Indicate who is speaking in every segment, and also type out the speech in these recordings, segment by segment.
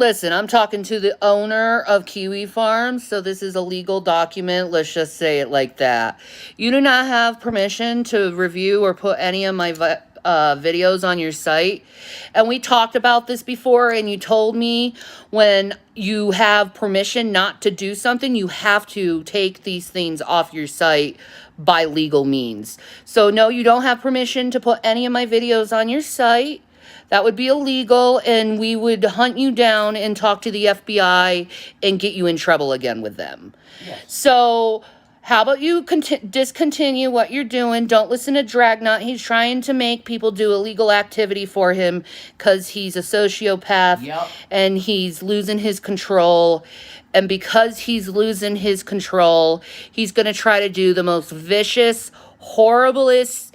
Speaker 1: listen, I'm talking to the owner of Kiwi Farms, so this is a legal document. Let's just say it like that. You do not have permission to review or put any of my videos on your site. And we talked about this before, and you told me when you have permission not to do something, you have to take these things off your site by legal means. So no, you don't have permission to put any of my videos on your site. That would be illegal, and we would hunt you down and talk to the FBI and get you in trouble again with them.
Speaker 2: Yes.
Speaker 1: So how about you discontinue what you're doing? Don't listen to Dragnut. He's trying to make people do illegal activity for him because he's a sociopath.
Speaker 2: Yep.
Speaker 1: And he's losing his control. And because he's losing his control, he's going to try to do the most vicious, horriblest,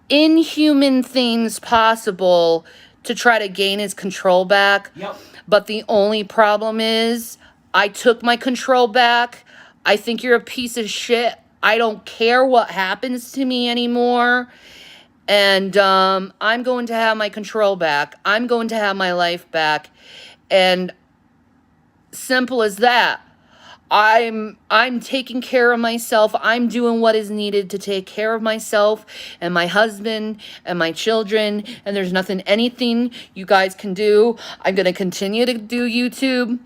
Speaker 1: inhuman things possible to try to gain his control back.
Speaker 2: Yep.
Speaker 1: But the only problem is I took my control back. I think you're a piece of shit. I don't care what happens to me anymore. And I'm going to have my control back. I'm going to have my life back. And simple as that. I'm taking care of myself. I'm doing what is needed to take care of myself and my husband and my children. And there's anything you guys can do. I'm going to continue to do YouTube.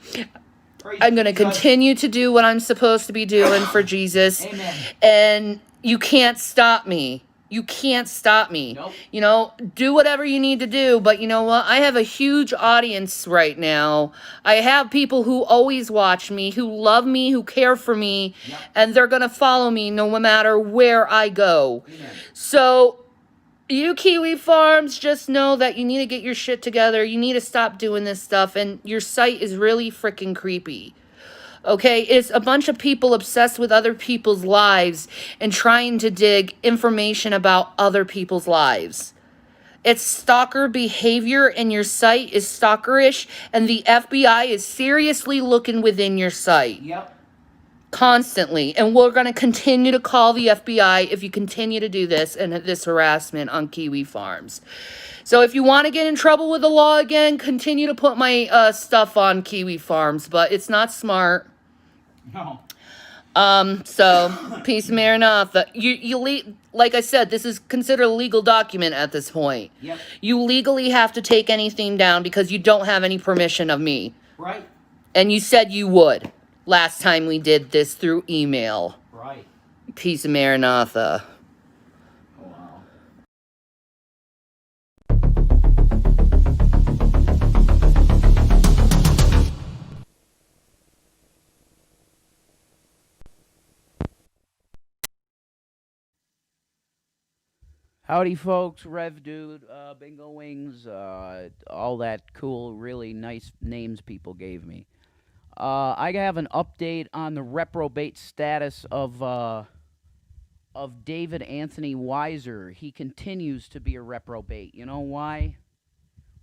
Speaker 1: I'm going to continue to do what I'm supposed to be doing for Jesus.
Speaker 2: Amen.
Speaker 1: And you can't stop me. You can't stop me.
Speaker 2: Nope.
Speaker 1: You know, do whatever you need to do. But you know what? I have a huge audience right now. I have people who always watch me, who love me, who care for me.
Speaker 2: Yep.
Speaker 1: And they're going to follow me no matter where I go.
Speaker 2: Amen.
Speaker 1: So, you Kiwi Farms, just know that you need to get your shit together. You need to stop doing this stuff. And your site is really freaking creepy. Okay, it's a bunch of people obsessed with other people's lives and trying to dig information about other people's lives. It's stalker behavior, and your site is stalkerish, and the FBI is seriously looking within your site.
Speaker 2: Yep.
Speaker 1: Constantly. And we're going to continue to call the FBI if you continue to do this and this harassment on Kiwi Farms. So if you want to get in trouble with the law again, continue to put my stuff on Kiwi Farms, but it's not smart.
Speaker 2: No.
Speaker 1: So peace, Maranatha. Like I said, this is considered a legal document at this point.
Speaker 2: Yep.
Speaker 1: You legally have to take anything down because you don't have any permission of me.
Speaker 2: Right.
Speaker 1: And you said you would last time we did this through email.
Speaker 2: Right.
Speaker 1: Peace, Maranatha.
Speaker 3: Howdy, folks. Rev Dude, Bingo Wings, all that cool, really nice names people gave me. I have an update on the reprobate status of David Anthony Weiser. He continues to be a reprobate. You know why?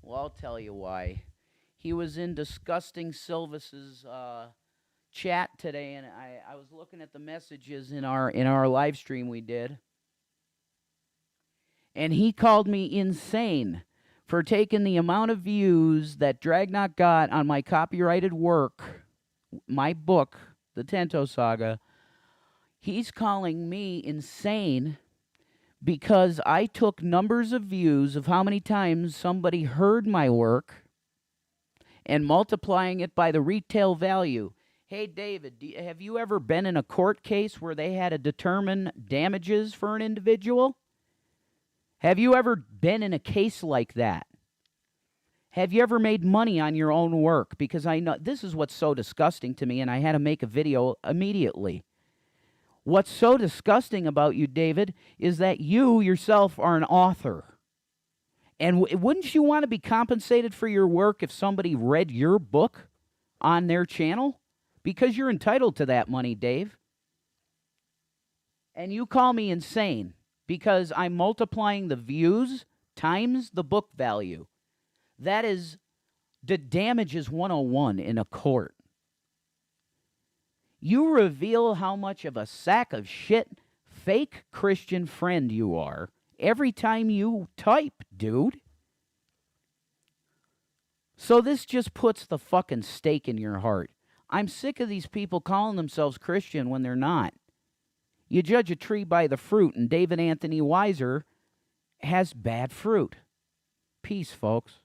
Speaker 3: Well, I'll tell you why. He was in Disgusting Silvis's chat today, and I was looking at the messages in our live stream we did. And he called me insane for taking the amount of views that Dragnot got on my copyrighted work, my book, The Tento Saga. He's calling me insane because I took numbers of views of how many times somebody heard my work and multiplying it by the retail value. Hey, David, have you ever been in a court case where they had to determine damages for an individual? Have you ever been in a case like that? Have you ever made money on your own work? Because I know this is what's so disgusting to me, and I had to make a video immediately. What's so disgusting about you, David, is that you yourself are an author. And wouldn't you want to be compensated for your work if somebody read your book on their channel? Because you're entitled to that money, Dave. And you call me insane because I'm multiplying the views times the book value. That is the damages 101 in a court. You reveal how much of a sack of shit fake Christian friend you are every time you type, dude. So this just puts the fucking stake in your heart. I'm sick of these people calling themselves Christian when they're not. You judge a tree by the fruit, and David Anthony Weiser has bad fruit. Peace, folks.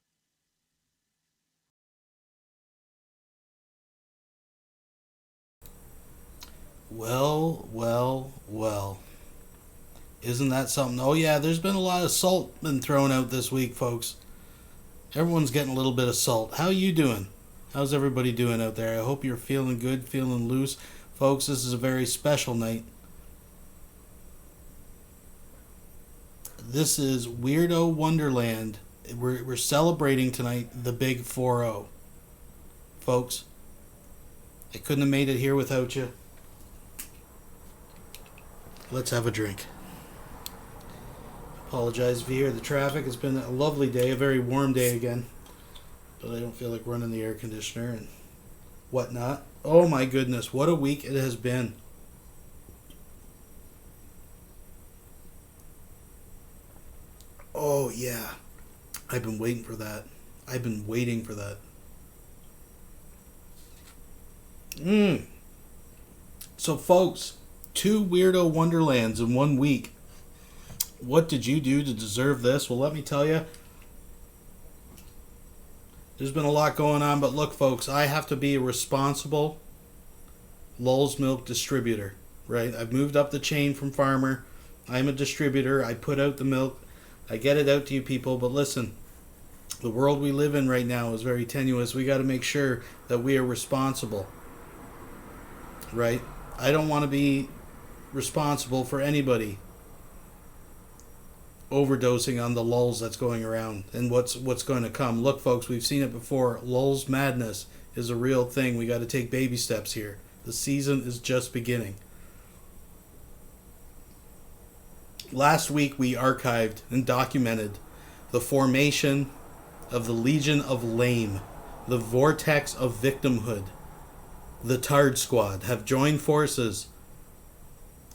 Speaker 2: Well, well, well. Isn't that something? Oh yeah, there's been a lot of salt been thrown out this week, folks. Everyone's getting a little bit of salt. How you doing? How's everybody doing out there? I hope you're feeling good, feeling loose. Folks, this is a very special night. This is Weirdo Wonderland. We're celebrating tonight the big 4-0. Folks, I couldn't have made it here without you. Let's have a drink. Apologize if you hear the traffic. It's been a lovely day, a very warm day again. But I don't feel like running the air conditioner and whatnot. Oh my goodness, what a week it has been. Oh yeah. I've been waiting for that. I've been waiting for that. So folks, 2 Weirdo Wonderlands in 1 week. What did you do to deserve this? Well, let me tell you. There's been a lot going on, but look, folks, I have to be a responsible Lowell's milk distributor, right? I've moved up the chain from farmer. I'm a distributor. I put out the milk. I get it out to you people, but listen, the world we live in right now is very tenuous. We got to make sure that we are responsible, right? I don't want to be responsible for anybody overdosing on the lulls that's going around and what's going to come. Look, folks, we've seen it before. Lulls madness is a real thing. We got to take baby steps here. The season is just beginning. Last week we archived and documented the formation of the Legion of Lame, the Vortex of Victimhood. The Tard Squad have joined forces.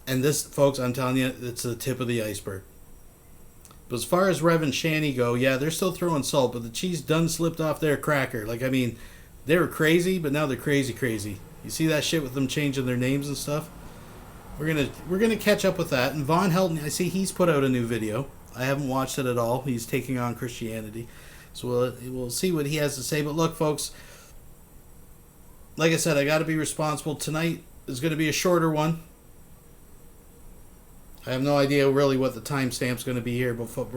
Speaker 2: And this, folks, I'm telling you, it's the tip of the iceberg. But as far as Rev and Shanny go, yeah, they're still throwing salt, but the cheese done slipped off their cracker. Like, I mean, they were crazy, but now they're crazy. You see that shit with them changing their names and stuff? We're gonna catch up with that. And Von Helton, I see he's put out a new video. I haven't watched it at all. He's taking on Christianity. So we'll see what he has to say. But look, folks, like I said, I got to be responsible. Tonight is going to be a shorter one. I have no idea really what the timestamp's going to be here, but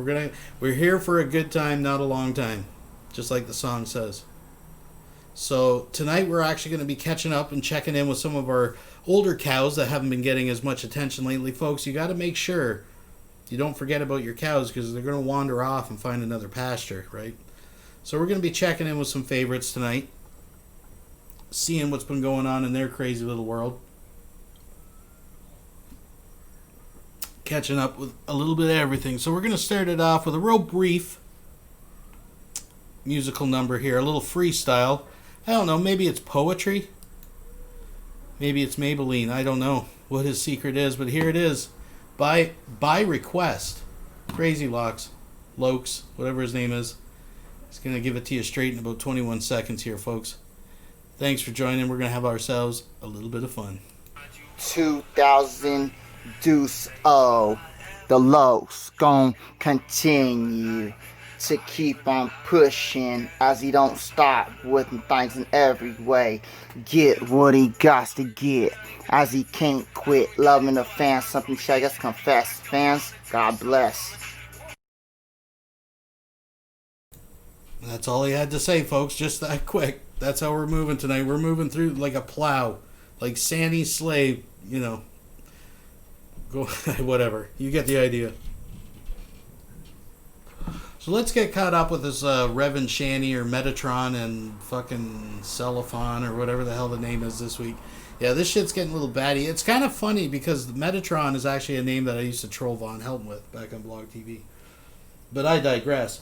Speaker 2: we're here for a good time, not a long time, just like the song says. So tonight we're actually going to be catching up and checking in with some of our older cows that haven't been getting as much attention lately. Folks, you got to make sure you don't forget about your cows because they're going to wander off and find another pasture, right? So we're going to be checking in with some favorites tonight, seeing what's been going on in their crazy little world. Catching up with a little bit of everything. So we're going to start it off with a real brief musical number here, a little freestyle. I don't know, maybe it's poetry. Maybe it's Maybelline. I don't know what his secret is, but here it is. By request. Crazy Lokes, whatever his name is. He's going to give it to you straight in about 21 seconds here, folks. Thanks for joining. We're going to have ourselves a little bit of fun.
Speaker 4: 2000 deuce oh, the lows gon' continue to keep on pushing as he don't stop with things in every way. Get what he got to get as he can't quit loving the fans. Something shall just confess. Fans, God bless.
Speaker 2: That's all he had to say, folks. Just that quick. That's how we're moving tonight. We're moving through like a plow, like Sandy's slave, you know. Go whatever. You get the idea. So let's get caught up with this Rev and Shanny or Metatron and fucking Cellophon or whatever the hell the name is this week. Yeah, this shit's getting a little batty. It's kind of funny because Metatron is actually a name that I used to troll Von Helton with back on Blog TV. But I digress.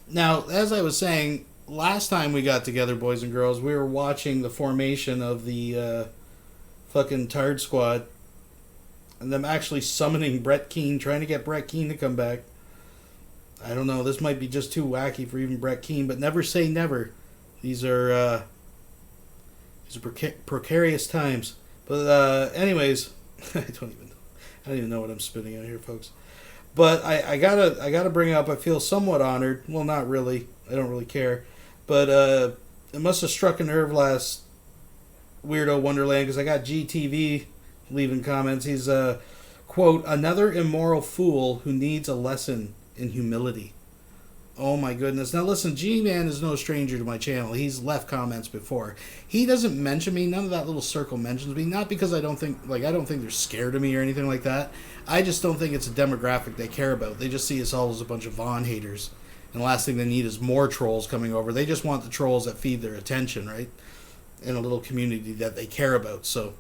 Speaker 2: Now, as I was saying, last time we got together, boys and girls, we were watching the formation of the fucking Tard Squad. And them actually summoning Brett Keane, trying to get Brett Keane to come back. I don't know, this might be just too wacky for even Brett Keane, but never say never. These are precarious times. But anyways, I don't even know what I'm spitting out here, folks. But I gotta bring up. I feel somewhat honored. Well, not really. I don't really care. But it must have struck a nerve last Weirdo Wonderland because I got GTV leaving comments. He's quote, another immoral fool who needs a lesson in humility. Oh my goodness. Now listen, G-Man is no stranger to my channel. He's left comments before. He doesn't mention me. None of that little circle mentions me. Not because I don't think they're scared of me or anything like that. I just don't think it's a demographic they care about. They just see us all as a bunch of Vaughn haters. And the last thing they need is more trolls coming over. They just want the trolls that feed their attention, right? In a little community that they care about. So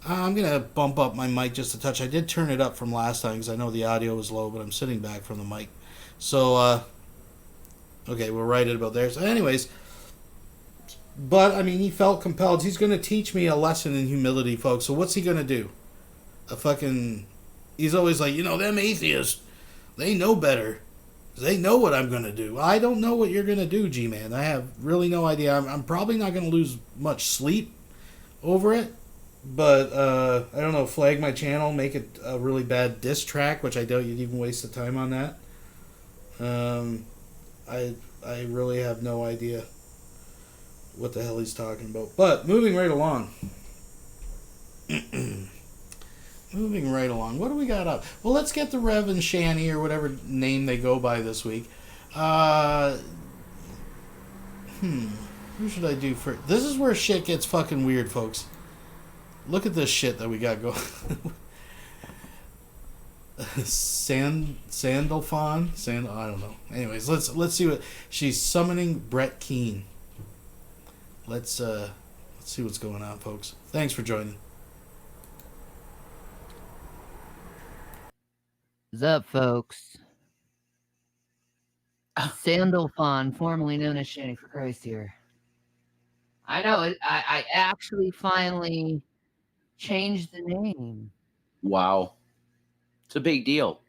Speaker 2: I'm going to bump up my mic just a touch. I did turn it up from last time because I know the audio was low, but I'm sitting back from the mic. So, okay, we're right at about there. So anyways, but, I mean, he felt compelled. He's going to teach me a lesson in humility, folks. So what's he going to do? He's always like, them atheists, they know better. They know what I'm going to do. I don't know what you're going to do, G-Man. I have really no idea. I'm probably not going to lose much sleep over it. But, I don't know, flag my channel, make it a really bad diss track, which I doubt you'd even waste the time on that. I really have no idea what the hell he's talking about. But, moving right along. Moving right along. What do we got up? Well, let's get the Rev and Shanny, or whatever name they go by this week. Who should I do first? This is where shit gets fucking weird, folks. Look at this shit that we got going. Sandalphon? I don't know. Anyways, let's see what she's summoning. Brett Keane. Let's see what's going on, folks. Thanks for joining.
Speaker 1: What's up, folks? Sandalphon, formerly known as Shanny for Christ here. I know it. I actually finally changed the name.
Speaker 3: Wow. It's a big deal.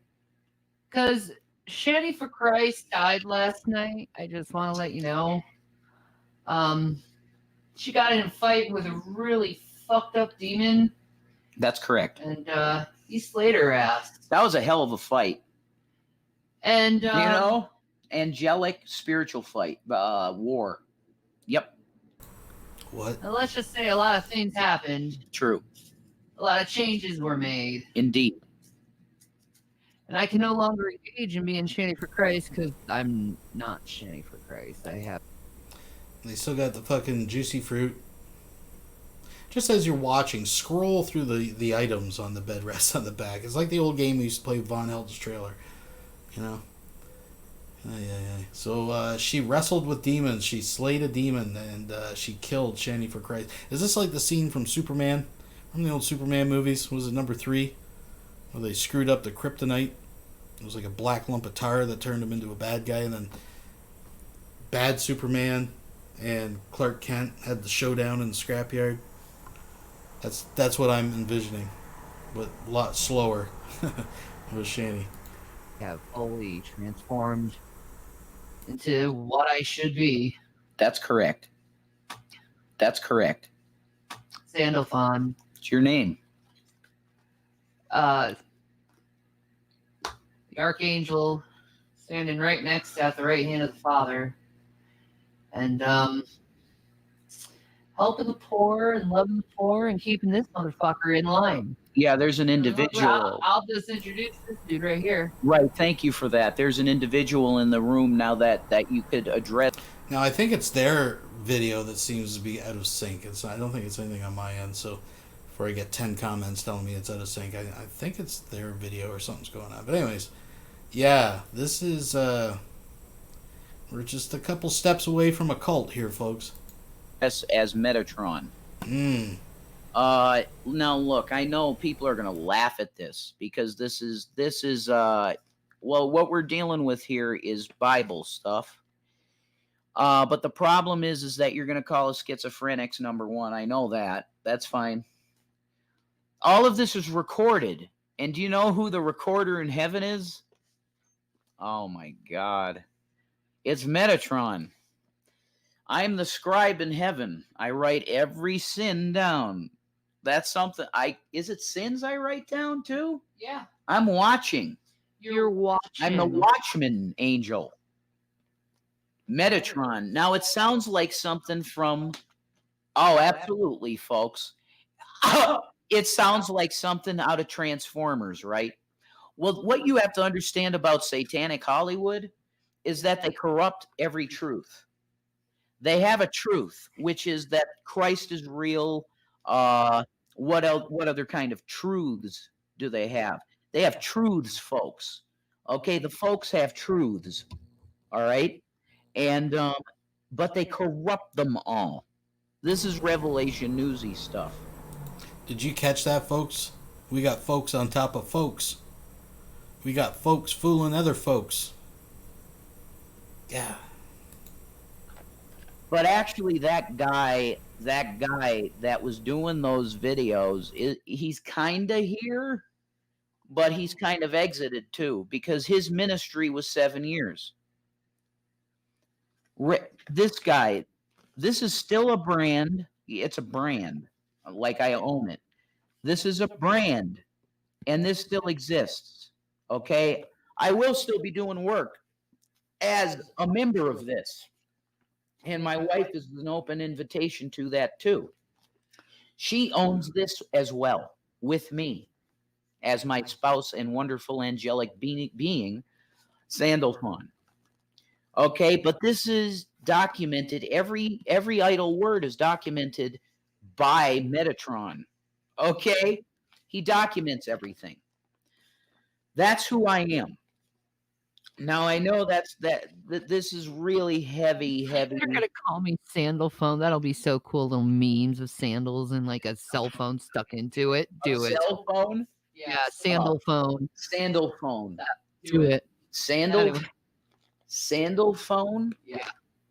Speaker 1: Because Shanny for Christ died last night. I just want to let you know. She got in a fight with a really fucked up demon.
Speaker 3: That's correct.
Speaker 1: And he slayed her ass.
Speaker 3: That was a hell of a fight.
Speaker 1: And
Speaker 3: angelic spiritual fight, war. Yep.
Speaker 2: What?
Speaker 1: And let's just say a lot of things happened.
Speaker 3: True.
Speaker 1: A lot of changes were made.
Speaker 3: Indeed.
Speaker 1: And I can no longer engage in being Shanny for Christ because I'm not Shanny for Christ.
Speaker 2: They still got the fucking juicy fruit. Just as you're watching, scroll through the items on the bed rest on the back. It's like the old game we used to play with Von Helden's trailer. So she wrestled with demons. She slayed a demon, and she killed Shanny for Christ. Is this like the scene from Superman? From the old Superman movies? Was it number 3? Where they screwed up the kryptonite. It was like a black lump of tar that turned him into a bad guy, and then bad Superman and Clark Kent had the showdown in the scrapyard. That's what I'm envisioning, but a lot slower with Shanny.
Speaker 1: Have fully transformed into what I should be.
Speaker 3: That's correct. That's correct.
Speaker 1: Sandalphon.
Speaker 3: It's your name.
Speaker 1: The Archangel standing right next at the right hand of the Father. And helping the poor and loving the poor and keeping this motherfucker in line.
Speaker 3: Yeah, there's an individual.
Speaker 1: I'll just introduce this dude right here.
Speaker 3: Right, thank you for that. There's an individual in the room now that you could address.
Speaker 2: Now, I think it's their video that seems to be out of sync. I don't think it's anything on my end, so before I get 10 comments telling me it's out of sync, I think it's their video or something's going on. But anyways, yeah, this is, we're just a couple steps away from a cult here, folks.
Speaker 3: As Metatron. Now look, I know people are gonna laugh at this because this is well, what we're dealing with here is Bible stuff. But the problem is that you're gonna call us schizophrenics, number one. I know that. That's fine. All of this is recorded, and do you know who the recorder in heaven is? Oh my God, it's Metatron. I'm the scribe in heaven. I write every sin down. That's something is it sins I write down too?
Speaker 1: Yeah.
Speaker 3: I'm watching.
Speaker 1: You're watching.
Speaker 3: I'm the watchman angel. Metatron. Now it sounds like something from, oh, absolutely, folks. It sounds like something out of Transformers, right? Well, what you have to understand about Satanic Hollywood is that they corrupt every truth. They have a truth, which is that Christ is real. What else? What other kind of truths do they have? They have truths, folks. Okay, the folks have truths. All right, and but they corrupt them all. This is Revelation newsy stuff.
Speaker 2: Did you catch that, folks? We got folks on top of folks. We got folks fooling other folks. Yeah.
Speaker 3: But actually, that guy that was doing those videos, he's kind of here, but he's kind of exited too, because his ministry was 7 years. This guy, this is still a brand. It's a brand, like I own it. This is a brand, and this still exists. Okay, I will still be doing work as a member of this. And my wife is an open invitation to that too. She owns this as well with me as my spouse and wonderful angelic being, Sandalphon. Okay, but this is documented. Every idle word is documented by Metatron. Okay, he documents everything. That's who I am. Now I know that this is really heavy.
Speaker 5: They're gonna call me Sandal Phone. That'll be so cool. Little memes of sandals and like a cell phone stuck into it. Do it.
Speaker 3: Cell phone?
Speaker 5: Yeah, Sandal Phone.
Speaker 3: Sandal phone.
Speaker 5: Do it.
Speaker 3: Sandal.
Speaker 5: Anyway.
Speaker 3: Sandal phone?
Speaker 5: Yeah.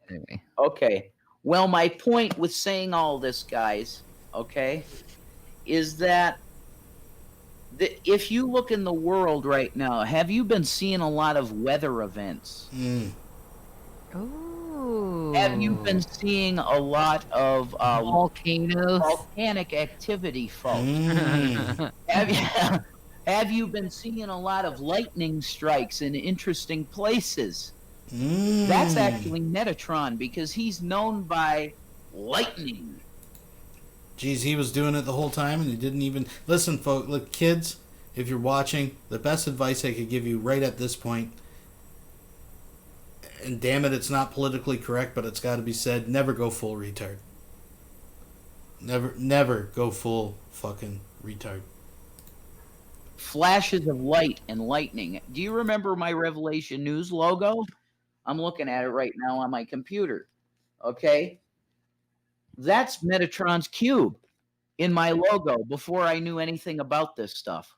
Speaker 5: Anyway.
Speaker 3: Okay. Well, my point with saying all this, guys, okay, is that if you look in the world right now, have you been seeing a lot of weather events?
Speaker 5: Oh.
Speaker 3: Have you been seeing a lot of
Speaker 5: volcanoes?
Speaker 3: Volcanic activity, folks? Have you been seeing a lot of lightning strikes in interesting places? That's actually Metatron, because he's known by lightning.
Speaker 2: Geez, he was doing it the whole time and he didn't even... Listen, folks, look, kids, if you're watching, the best advice I could give you right at this point, and damn it, it's not politically correct, but it's got to be said, never go full retard. Never go full fucking retard.
Speaker 3: Flashes of light and lightning. Do you remember my Revelation News logo? I'm looking at it right now on my computer. Okay? That's Metatron's cube in my logo before I knew anything about this stuff.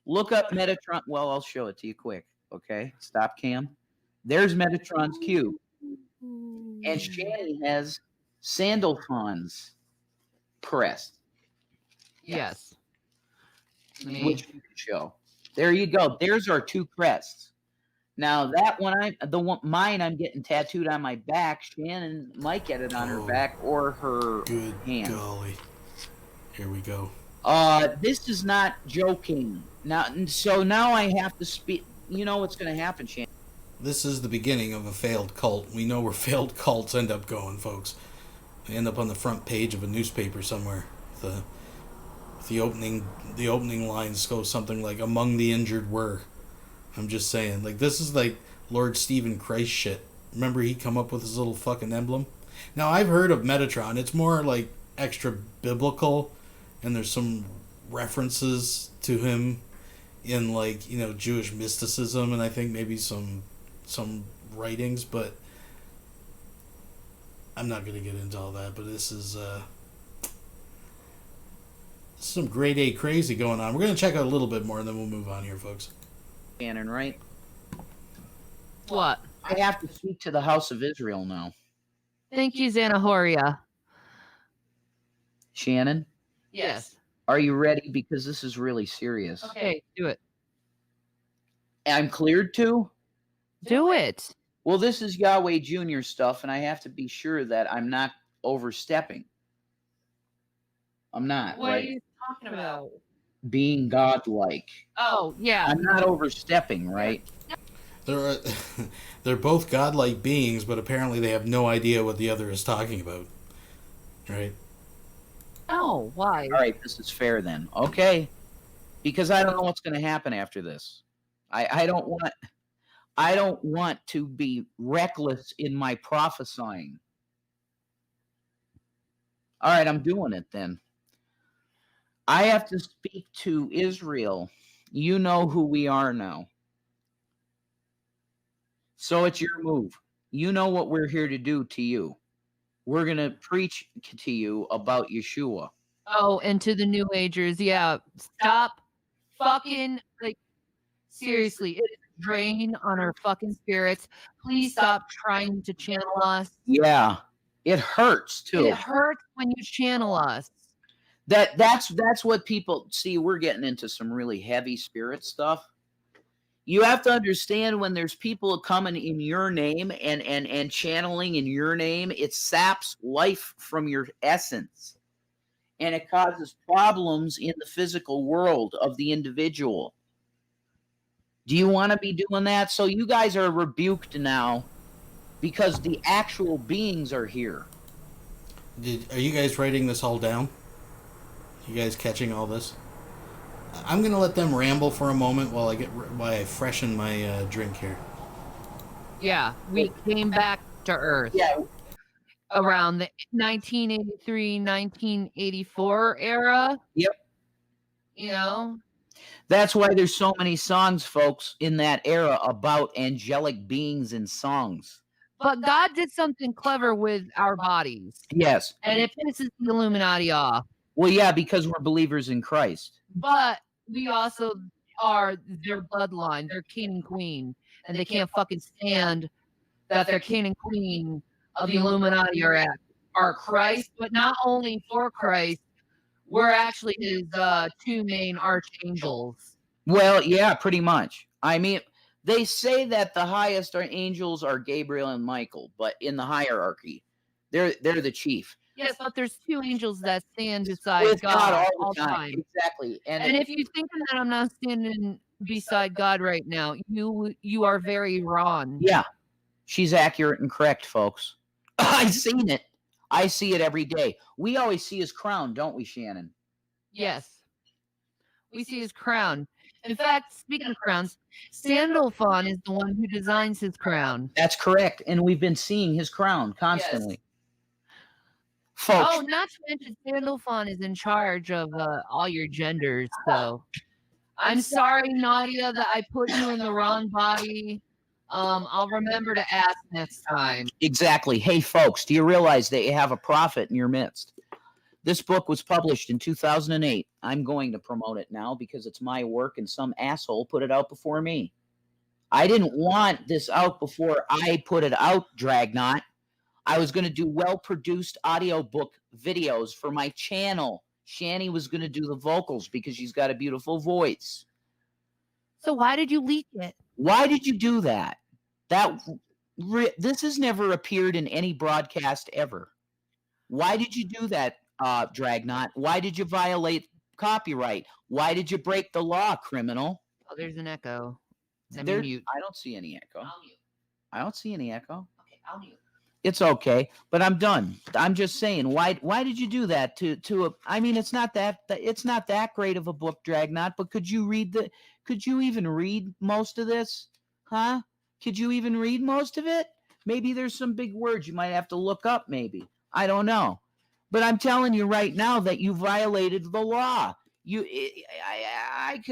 Speaker 3: Look up Metatron. Well, I'll show it to you quick. Okay? Stop cam. There's Metatron's cube. And Shanny has Sandalphon's crest.
Speaker 5: Yes.
Speaker 3: Which you can show. There you go. There's our two crests. Now that one, mine I'm getting tattooed on my back. Shannon might get it on her back or her hand.
Speaker 2: Golly. Here we go.
Speaker 3: This is not joking. Now I have to speak. You know what's going to happen, Shannon?
Speaker 2: This is the beginning of a failed cult. We know where failed cults end up going, folks. They end up on the front page of a newspaper somewhere. The opening lines go something like, "Among the injured were." I'm just saying, like, this is like Lord Stephen Christ shit. Remember he come up with his little fucking emblem? Now, I've heard of Metatron. It's more like extra biblical, and there's some references to him in, like, you know, Jewish mysticism, and I think maybe some writings, but I'm not going to get into all that. But this is some grade A crazy going on. We're going to check out a little bit more, and then we'll move on here, folks.
Speaker 3: Shannon, right?
Speaker 5: What?
Speaker 3: I have to speak to the House of Israel now.
Speaker 5: Thank you, Xanahoria.
Speaker 3: Shannon?
Speaker 5: Yes.
Speaker 3: Are you ready? Because this is really serious.
Speaker 5: Okay, do it.
Speaker 3: I'm cleared to?
Speaker 5: Do it.
Speaker 3: Well, this is Yahweh Jr. stuff, and I have to be sure that I'm not overstepping. I'm not.
Speaker 5: What
Speaker 3: right?
Speaker 5: are you talking about?
Speaker 3: Being godlike.
Speaker 5: Oh, yeah.
Speaker 3: I'm not overstepping, right?
Speaker 2: They're both godlike beings, but apparently they have no idea what the other is talking about. Right?
Speaker 5: Oh, why?
Speaker 3: All right, this is fair then. Okay. Because I don't know what's going to happen after this. I don't want to be reckless in my prophesying. All right, I'm doing it then. I have to speak to Israel. You know who we are now. So it's your move. You know what we're here to do to you. We're going to preach to you about Yeshua.
Speaker 5: Oh, and to the New Agers, yeah. Stop fucking, like, seriously, it's a drain on our fucking spirits. Please stop trying to channel us.
Speaker 3: Yeah. It hurts too.
Speaker 5: It hurts when you channel us.
Speaker 3: That's what people see. We're getting into some really heavy spirit stuff. You have to understand when there's people coming in your name and channeling in your name, it saps life from your essence. And it causes problems in the physical world of the individual. Do you want to be doing that? So you guys are rebuked now because the actual beings are here.
Speaker 2: Are you guys writing this all down? You guys catching all this? I'm gonna let them ramble for a moment while I freshen my drink here.
Speaker 5: Yeah, we came back to Earth.
Speaker 3: Yeah.
Speaker 5: Around the 1983, 1984 era.
Speaker 3: Yep.
Speaker 5: You know?
Speaker 3: That's why there's so many songs, folks, in that era about angelic beings and songs.
Speaker 5: But God did something clever with our bodies.
Speaker 3: Yes.
Speaker 5: And it pisses the Illuminati off.
Speaker 3: Well, yeah, because we're believers in Christ.
Speaker 5: But we also are their bloodline, their king and queen. And they can't fucking stand that their king and queen of the Illuminati are Christ. But not only for Christ, we're actually his two main archangels.
Speaker 3: Well, yeah, pretty much. I mean, they say that the highest angels are Gabriel and Michael, but in the hierarchy, they're the chief.
Speaker 5: Yes, but there's two angels that stand beside
Speaker 3: With
Speaker 5: God all the time.
Speaker 3: Exactly.
Speaker 5: And if you think that I'm not standing beside God right now, you are very wrong.
Speaker 3: Yeah, she's accurate and correct, folks. I've seen it. I see it every day. We always see his crown, don't we, Shannon?
Speaker 5: Yes. We see his crown. In fact, speaking of crowns, Sandalphon is the one who designs his crown.
Speaker 3: That's correct. And we've been seeing his crown constantly.
Speaker 5: Yes.
Speaker 3: Folks.
Speaker 5: Oh, not to mention Sandalphon is in charge of all your genders, so I'm sorry, Nadia, that I put you in the wrong body. I'll remember to ask next time.
Speaker 3: Exactly. Hey, folks, do you realize that you have a prophet in your midst? This book was published in 2008. I'm going to promote it now because it's my work and some asshole put it out before me. I didn't want this out before I put it out, Dragnot. I was going to do well-produced audiobook videos for my channel. Shanny was going to do the vocals because she's got a beautiful voice.
Speaker 5: So why did you leak it?
Speaker 3: Why did you do that? This has never appeared in any broadcast ever. Why did you do that, Dragnot? Why did you violate copyright? Why did you break the law, criminal?
Speaker 5: Oh, there's an echo.
Speaker 3: I don't see any echo.
Speaker 5: I'll mute.
Speaker 3: I don't see any echo.
Speaker 5: Okay, I'll mute.
Speaker 3: It's okay, but I'm done. I'm just saying, why did you do that to a? I mean, it's not that great of a book, Dragnot. But could you even read most of this? Huh? Could you even read most of it? Maybe there's some big words you might have to look up. Maybe I don't know, but I'm telling you right now that you violated the law. I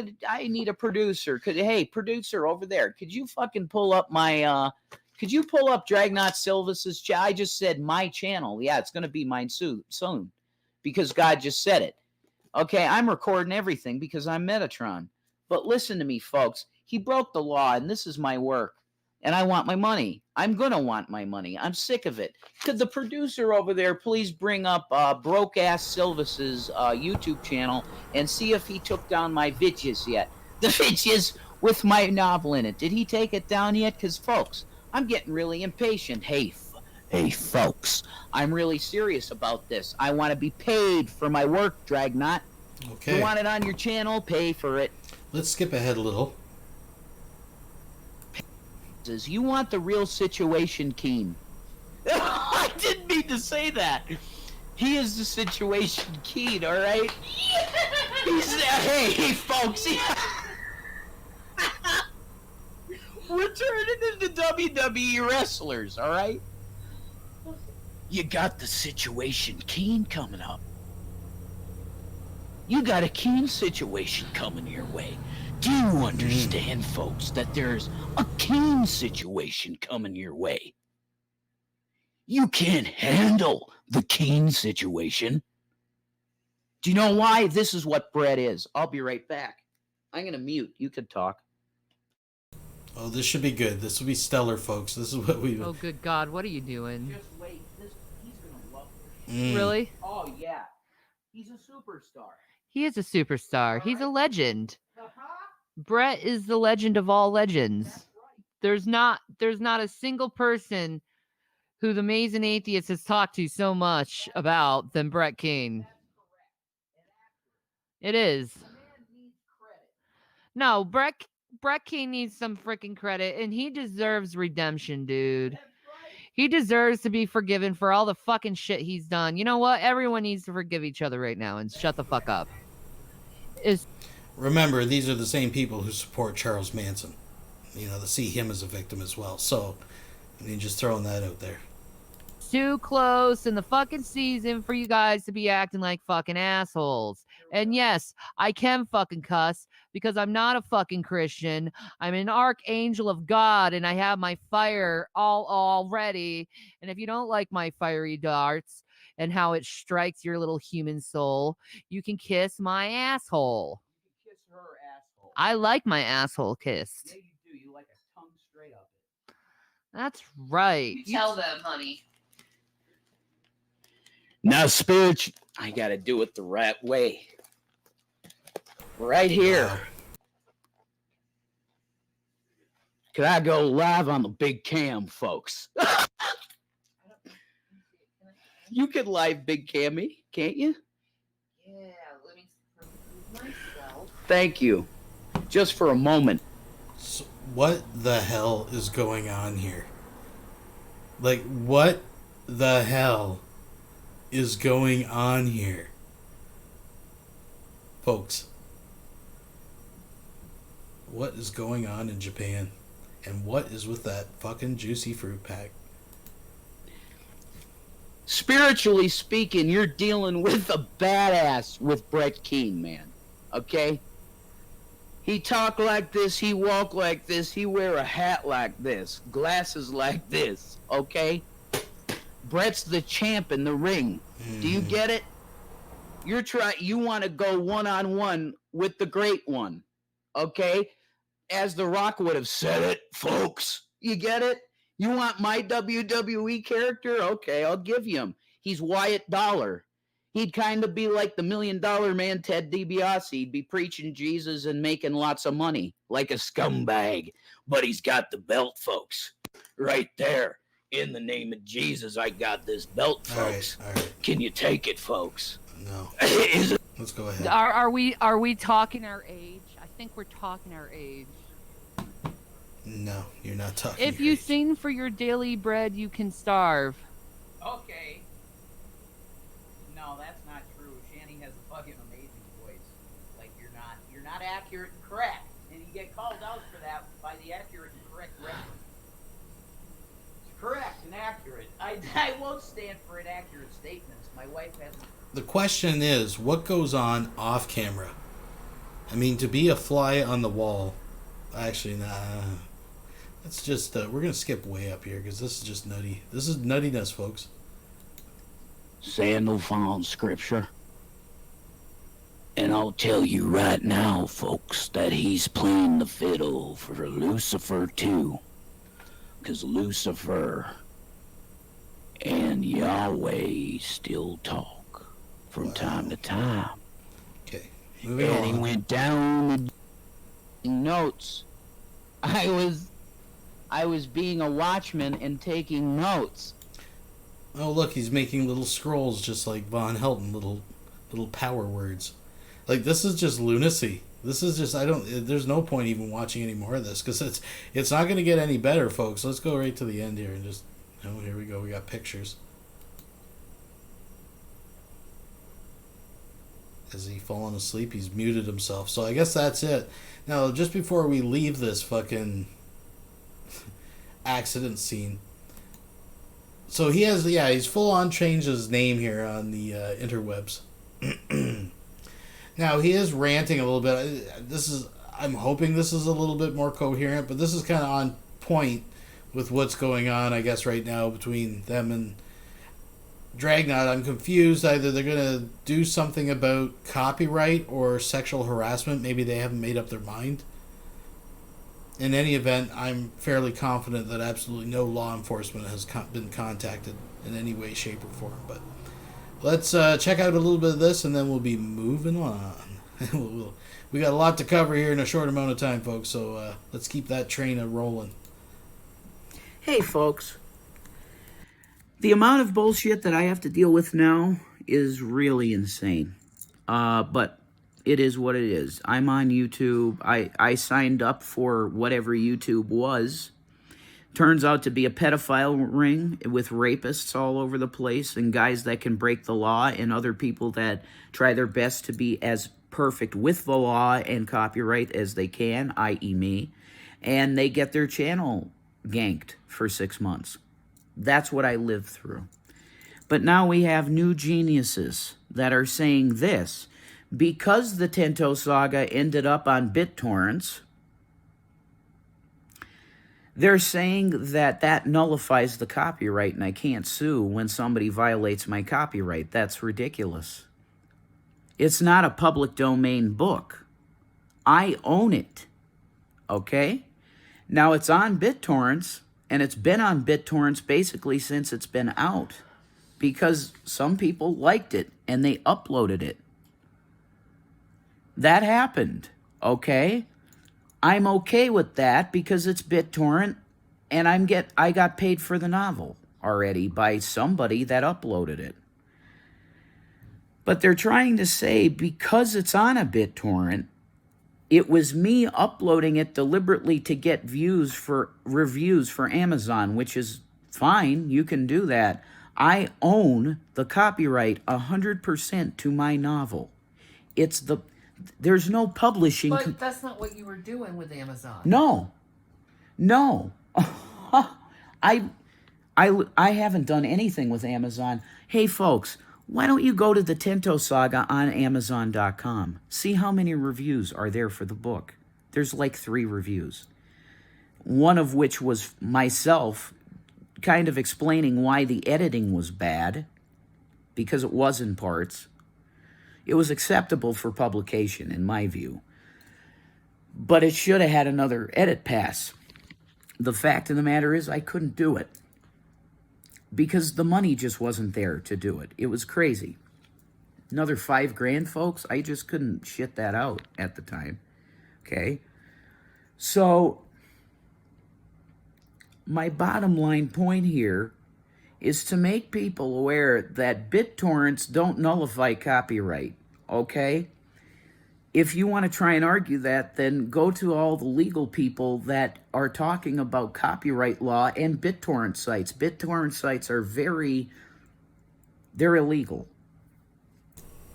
Speaker 3: need a producer. Hey, producer over there, could you fucking pull up my Could you pull up Dragnot Silvas's channel? I just said my channel. Yeah, it's going to be mine soon because God just said it. Okay, I'm recording everything because I'm Metatron. But listen to me, folks. He broke the law, and this is my work. And I want my money. I'm going to want my money. I'm sick of it. Could the producer over there please bring up Broke-Ass Silvas's YouTube channel and see if he took down my vidges yet? The vidges with my novel in it. Did he take it down yet? Because, folks, I'm getting really impatient. Hey, folks, I'm really serious about this. I want to be paid for my work, Dragnot.
Speaker 2: Okay.
Speaker 3: You want it on your channel? Pay for it.
Speaker 2: Let's skip ahead a little.
Speaker 3: You want the real situation, Keen. I didn't mean to say that. He is the situation Keen, all right? Hey, folks. We're turning into WWE wrestlers, all right? You got the situation Keen coming up. You got a Keen situation coming your way. Do you understand, folks, that there's a Keen situation coming your way? You can't handle the Keen situation. Do you know why? This is what Brett is. I'll be right back. I'm going to mute. You can talk.
Speaker 2: Oh, this should be good. This will be stellar, folks. This is what we...
Speaker 5: Oh, good God. What are you doing?
Speaker 3: Just wait. He's going to love this.
Speaker 5: Really?
Speaker 3: Oh, yeah. He's a superstar.
Speaker 5: He is a superstar. He's a legend. Brett is the legend of all legends. There's not a single person who the Amazing Atheist has talked to so much about than Brett King. It is. No, Brett King needs some freaking credit, and he deserves redemption, dude. He deserves to be forgiven for all the fucking shit he's done. You know what? Everyone needs to forgive each other right now and shut the fuck up.
Speaker 2: Remember, these are the same people who support Charles Manson. You know, they see him as a victim as well. So, I mean, just throwing that out there.
Speaker 5: Too close in the fucking season for you guys to be acting like fucking assholes. And yes, I can fucking cuss because I'm not a fucking Christian. I'm an archangel of God, and I have my fire all ready. And if you don't like my fiery darts and how it strikes your little human soul, you can kiss my asshole.
Speaker 3: You can kiss her asshole.
Speaker 5: I like my asshole kissed.
Speaker 3: Yeah, you do. You like a tongue straight up it.
Speaker 5: That's right.
Speaker 1: You tell them, honey.
Speaker 3: Now, spiritual, I gotta do it the right way. Right here.
Speaker 2: Wow.
Speaker 3: Could I go live on the big cam, folks? You could live big cam me, can't you?
Speaker 1: Yeah, let me remove myself.
Speaker 3: Thank you. Just for a moment.
Speaker 2: So what the hell is going on here? Like, what the hell is going on here? Folks, what is going on in Japan? And what is with that fucking juicy fruit pack?
Speaker 3: Spiritually speaking, you're dealing with a badass with Brett Keane, man. Okay? He talk like this, he walk like this, he wear a hat like this, glasses like this, okay? Brett's the champ in the ring. Do you get it? You want to go one-on-one with the great one, okay? As The Rock would have said it, folks. You get it? You want my WWE character? Okay, I'll give you him. He's Wyatt Dollar. He'd kind of be like the $1 Million Man, Ted DiBiase. He'd be preaching Jesus and making lots of money, like a scumbag. But he's got the belt, folks. Right there. In the name of Jesus, I got this belt, folks.
Speaker 2: All right.
Speaker 3: Can you take it, folks?
Speaker 2: No. Let's go ahead.
Speaker 5: Are we talking our age? I think we're talking our age.
Speaker 2: No, you're not talking.
Speaker 5: If you sing for your daily bread, you can starve.
Speaker 3: Okay. No, that's not true. Shanny has a fucking amazing voice. Like, you're not accurate and correct. And you get called out for that by the accurate and correct reference. It's correct and accurate. I won't stand for inaccurate statements. My wife hasn't.
Speaker 2: The question is, what goes on off camera? I mean, to be a fly on the wall. Actually, nah. Let's just, we're going to skip way up here because this is just nutty. This is nuttiness, folks.
Speaker 3: Sandal found scripture. And I'll tell you right now, folks, that he's playing the fiddle for Lucifer too. Because Lucifer and Yahweh still talk from time to time.
Speaker 2: Okay, moving
Speaker 3: And
Speaker 2: on.
Speaker 3: he went down the notes. I I was being a watchman and taking notes.
Speaker 2: Oh, look, he's making little scrolls just like Von Helton, little power words. Like, this is just lunacy. This is just, there's no point even watching any more of this, because it's not going to get any better, folks. Let's go right to the end here and just, here we go. We got pictures. Has he fallen asleep? He's muted himself. So I guess that's it. Now, just before we leave this fucking accident scene, so he has, he's full on changed his name here on the interwebs. Now, he is ranting a little bit. I'm hoping this is a little bit more coherent, but this is kind of on point with what's going on, I guess, right now between them and Dragnaut. I'm confused. Either they're going to do something about copyright or sexual harassment. Maybe they haven't made up their mind. In any event, I'm fairly confident that absolutely no law enforcement has been contacted in any way, shape, or form. But let's check out a little bit of this, and then we'll be moving on. We got a lot to cover here in a short amount of time, folks, so let's keep that train rolling.
Speaker 3: Hey, folks. The amount of bullshit that I have to deal with now is really insane. But it is what it is. I'm on YouTube. I signed up for whatever YouTube was. Turns out to be a pedophile ring with rapists all over the place and guys that can break the law and other people that try their best to be as perfect with the law and copyright as they can, i.e. me. And they get their channel ganked for 6 months. That's what I lived through. But now we have new geniuses that are saying this. Because the Tento Saga ended up on BitTorrents, they're saying that nullifies the copyright and I can't sue when somebody violates my copyright. That's ridiculous. It's not a public domain book. I own it. Okay? Now it's on BitTorrents, and it's been on BitTorrents basically since it's been out because some people liked it and they uploaded it. That happened, okay? I'm okay with that because it's BitTorrent and I got paid for the novel already by somebody that uploaded it. But they're trying to say because it's on a BitTorrent, it was me uploading it deliberately to get views for reviews for Amazon, which is fine. You can do that. I own the copyright 100% to my novel. There's no publishing.
Speaker 5: But that's not what you were doing with Amazon.
Speaker 3: No. I haven't done anything with Amazon. Hey, folks, why don't you go to the Tento Saga on Amazon.com? See how many reviews are there for the book. There's like 3 reviews. One of which was myself kind of explaining why the editing was bad, because it was in parts. It was acceptable for publication, in my view. But it should have had another edit pass. The fact of the matter is I couldn't do it. Because the money just wasn't there to do it. It was crazy. Another $5,000, folks. I just couldn't shit that out at the time. Okay? So, my bottom line point here is to make people aware that BitTorrents don't nullify copyright. Okay? If you want to try and argue that, then go to all the legal people that are talking about copyright law and BitTorrent sites. BitTorrent sites are they're illegal.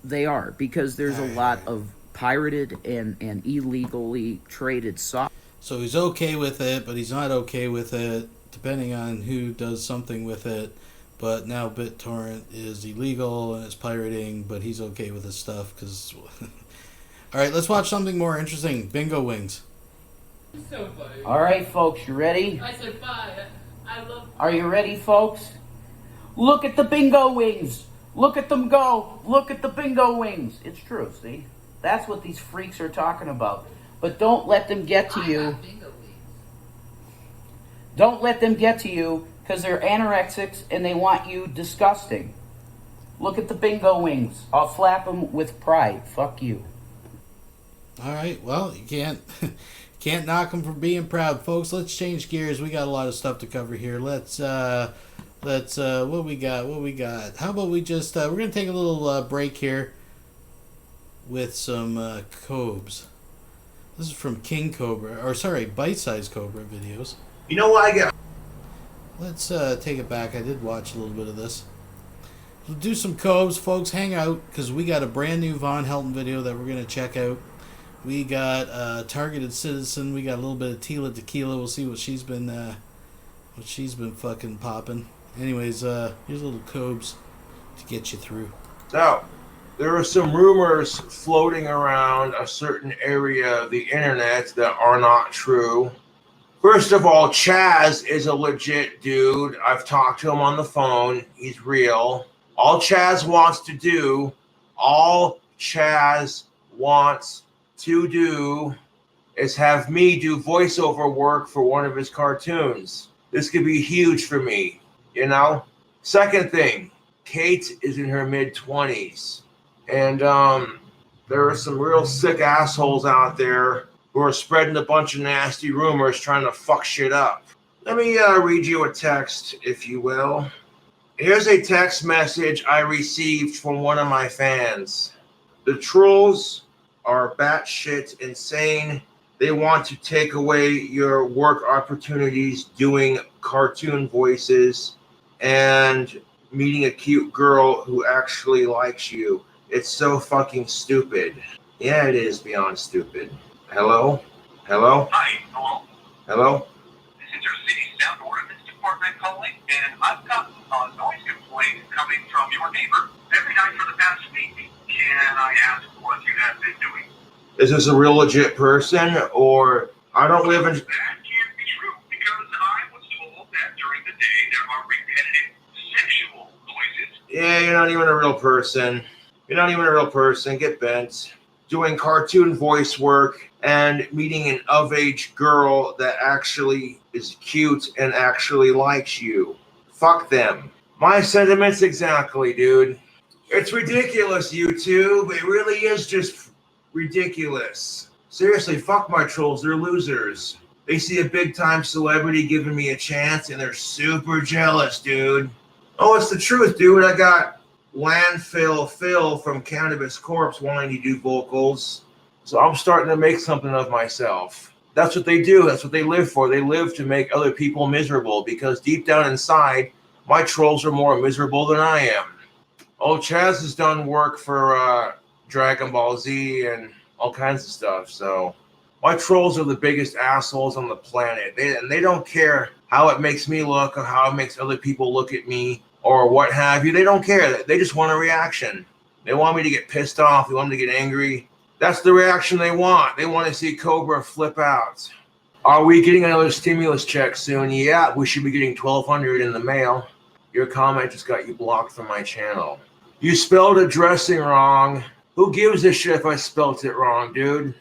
Speaker 3: They are, because there's a lot of pirated and illegally traded software.
Speaker 2: So he's okay with it, but he's not okay with it, depending on who does something with it. But now BitTorrent is illegal and it's pirating, but he's okay with his stuff because... All right, let's watch something more interesting. Bingo wings.
Speaker 6: So funny.
Speaker 3: All right, folks, you ready?
Speaker 6: I said bye. I love.
Speaker 3: Are you ready, folks? Look at the bingo wings. Look at them go. Look at the bingo wings. It's true, see? That's what these freaks are talking about. But don't let them get to you. Don't let them get to you because they're anorexics and they want you disgusting. Look at the bingo wings. I'll flap them with pride. Fuck you.
Speaker 2: All right. Well, you can't Can't knock them for being proud, folks. Let's change gears. We got a lot of stuff to cover here. Let's what we got? How about we just we're gonna take a little break here with some Cobes. This is from King Cobra, or sorry, Bite Size Cobra videos.
Speaker 7: You know what I get?
Speaker 2: Let's take it back. I did watch a little bit of this. We'll do some Cobes, folks. Hang out, because we got a brand new Von Helton video that we're going to check out. We got Targeted Citizen. We got a little bit of Tila Tequila. We'll see what she's been fucking popping. Anyways, here's a little Cobes to get you through.
Speaker 7: So, there are some rumors floating around a certain area of the internet that are not true. First of all, Chaz is a legit dude. I've talked to him on the phone. He's real. All Chaz wants to do is have me do voiceover work for one of his cartoons. This could be huge for me, you know? Second thing, Kate is in her mid-20s. And there are some real sick assholes out there who are spreading a bunch of nasty rumors trying to fuck shit up. Let me read you a text, if you will. Here's a text message I received from one of my fans. The trolls are batshit insane. They want to take away your work opportunities doing cartoon voices and meeting a cute girl who actually likes you. It's so fucking stupid. Yeah, it is beyond stupid. Hello? Hello?
Speaker 8: Hi, hello?
Speaker 7: Hello?
Speaker 8: This is your city sound ordinance department calling, and I've got a noise complaint coming from your neighbor every night for the past week. Can I ask what you have been doing?
Speaker 7: Is this a real legit person, or I don't live in...
Speaker 8: That can't be true, because I was told that during the day there are repetitive sexual noises.
Speaker 7: Yeah, you're not even a real person. You're not even a real person. Get bent. Doing cartoon voice work and meeting an of-age girl that actually is cute and actually likes you. Fuck them. My sentiments exactly, dude. It's ridiculous, YouTube. It really is just ridiculous. Seriously, fuck my trolls. They're losers. They see a big-time celebrity giving me a chance, and they're super jealous, dude. Oh, it's the truth, dude. I got Landfill Phil from Cannabis Corpse wanting to do vocals. So I'm starting to make something of myself. That's what they do. That's what they live for. They live to make other people miserable, because deep down inside, my trolls are more miserable than I am. Oh, Chaz has done work for Dragon Ball Z and all kinds of stuff. So my trolls are the biggest assholes on the planet. They don't care how it makes me look or how it makes other people look at me or what have you. They don't care. They just want a reaction. They want me to get pissed off. They want me to get angry. That's the reaction they want. They want to see Cobra flip out. Are we getting another stimulus check soon? Yeah, we should be getting $1,200 in the mail. Your comment just got you blocked from my channel. You spelled addressing wrong. Who gives a shit if I spelled it wrong, dude?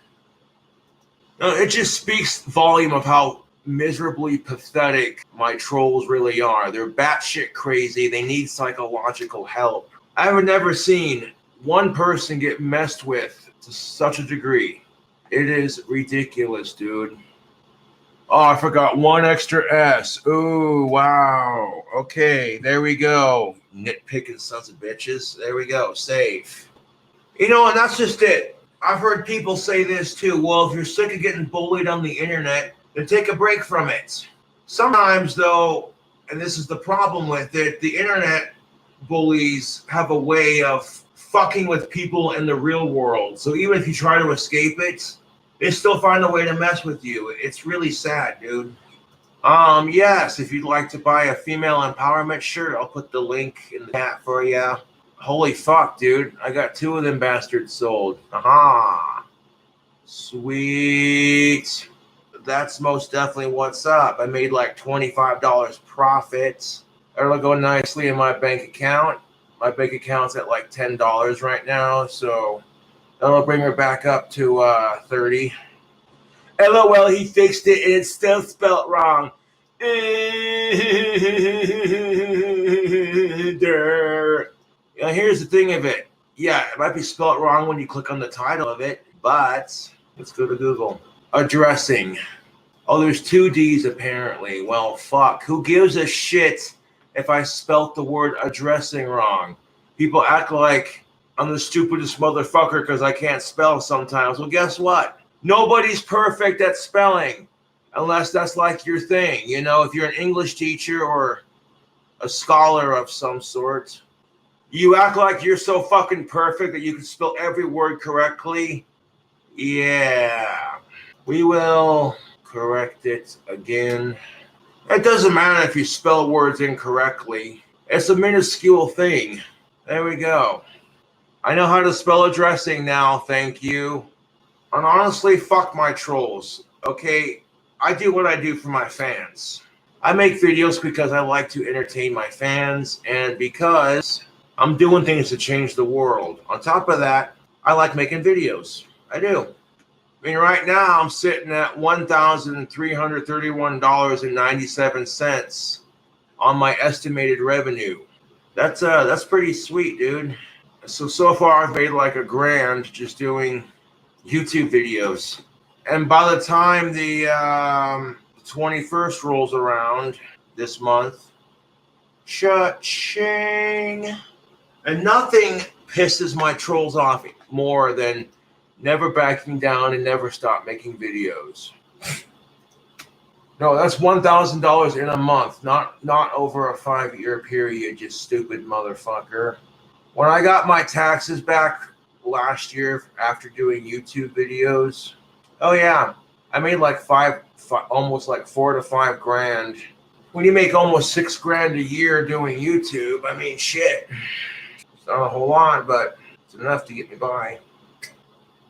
Speaker 7: No, it just speaks volume of how miserably pathetic my trolls really are. They're batshit crazy. They need psychological help. I've never seen one person get messed with to such a degree. It is ridiculous, dude. Oh, I forgot one extra S. Ooh, wow. Okay, there we go. Nitpicking sons of bitches. There we go. Save. You know, and that's just it. I've heard people say this too. Well, if you're sick of getting bullied on the internet, then take a break from it. Sometimes, though, and this is the problem with it, the internet bullies have a way of fucking with people in the real world. So even if you try to escape it, they still find a way to mess with you. It's really sad, dude. Yes, if you'd like to buy a female empowerment shirt, I'll put the link in the chat for you. Holy fuck, dude. I got 2 of them bastards sold. Aha. Sweet. That's most definitely what's up. I made like $25 profit. It'll go nicely in my bank account. My bank account's at like $10 right now, so that'll bring her back up to 30. LOL, he fixed it and it's still spelled wrong. Now, here's the thing of it. Yeah, it might be spelled wrong when you click on the title of it, but let's go to Google. addressing. Oh, there's two D's apparently. Well, fuck. Who gives a shit if I spelt the word addressing wrong? People act like I'm the stupidest motherfucker because I can't spell sometimes. Well, guess what? Nobody's perfect at spelling unless that's like your thing. You know, if you're an English teacher or a scholar of some sort, you act like you're so fucking perfect that you can spell every word correctly. Yeah, we will correct it again. It doesn't matter if you spell words incorrectly. It's a minuscule thing. There we go. I know how to spell addressing now, thank you. And honestly, fuck my trolls. Okay, I do what I do for my fans. I make videos because I like to entertain my fans and because I'm doing things to change the world. On top of that, I like making videos. I do. I mean, right now I'm sitting at $1,331.97 on my estimated revenue. That's pretty sweet, dude. So far I've made like $1,000 just doing YouTube videos. And by the time the 21st rolls around this month, cha-ching. And nothing pisses my trolls off more than never backing down and never stop making videos. No, that's $1,000 in a month, not over a 5-year period, you stupid motherfucker. When I got my taxes back last year after doing YouTube videos, oh yeah, I made like almost like $4 to $5 grand. When you make almost $6 grand a year doing YouTube, I mean, shit. It's not a whole lot, but it's enough to get me by.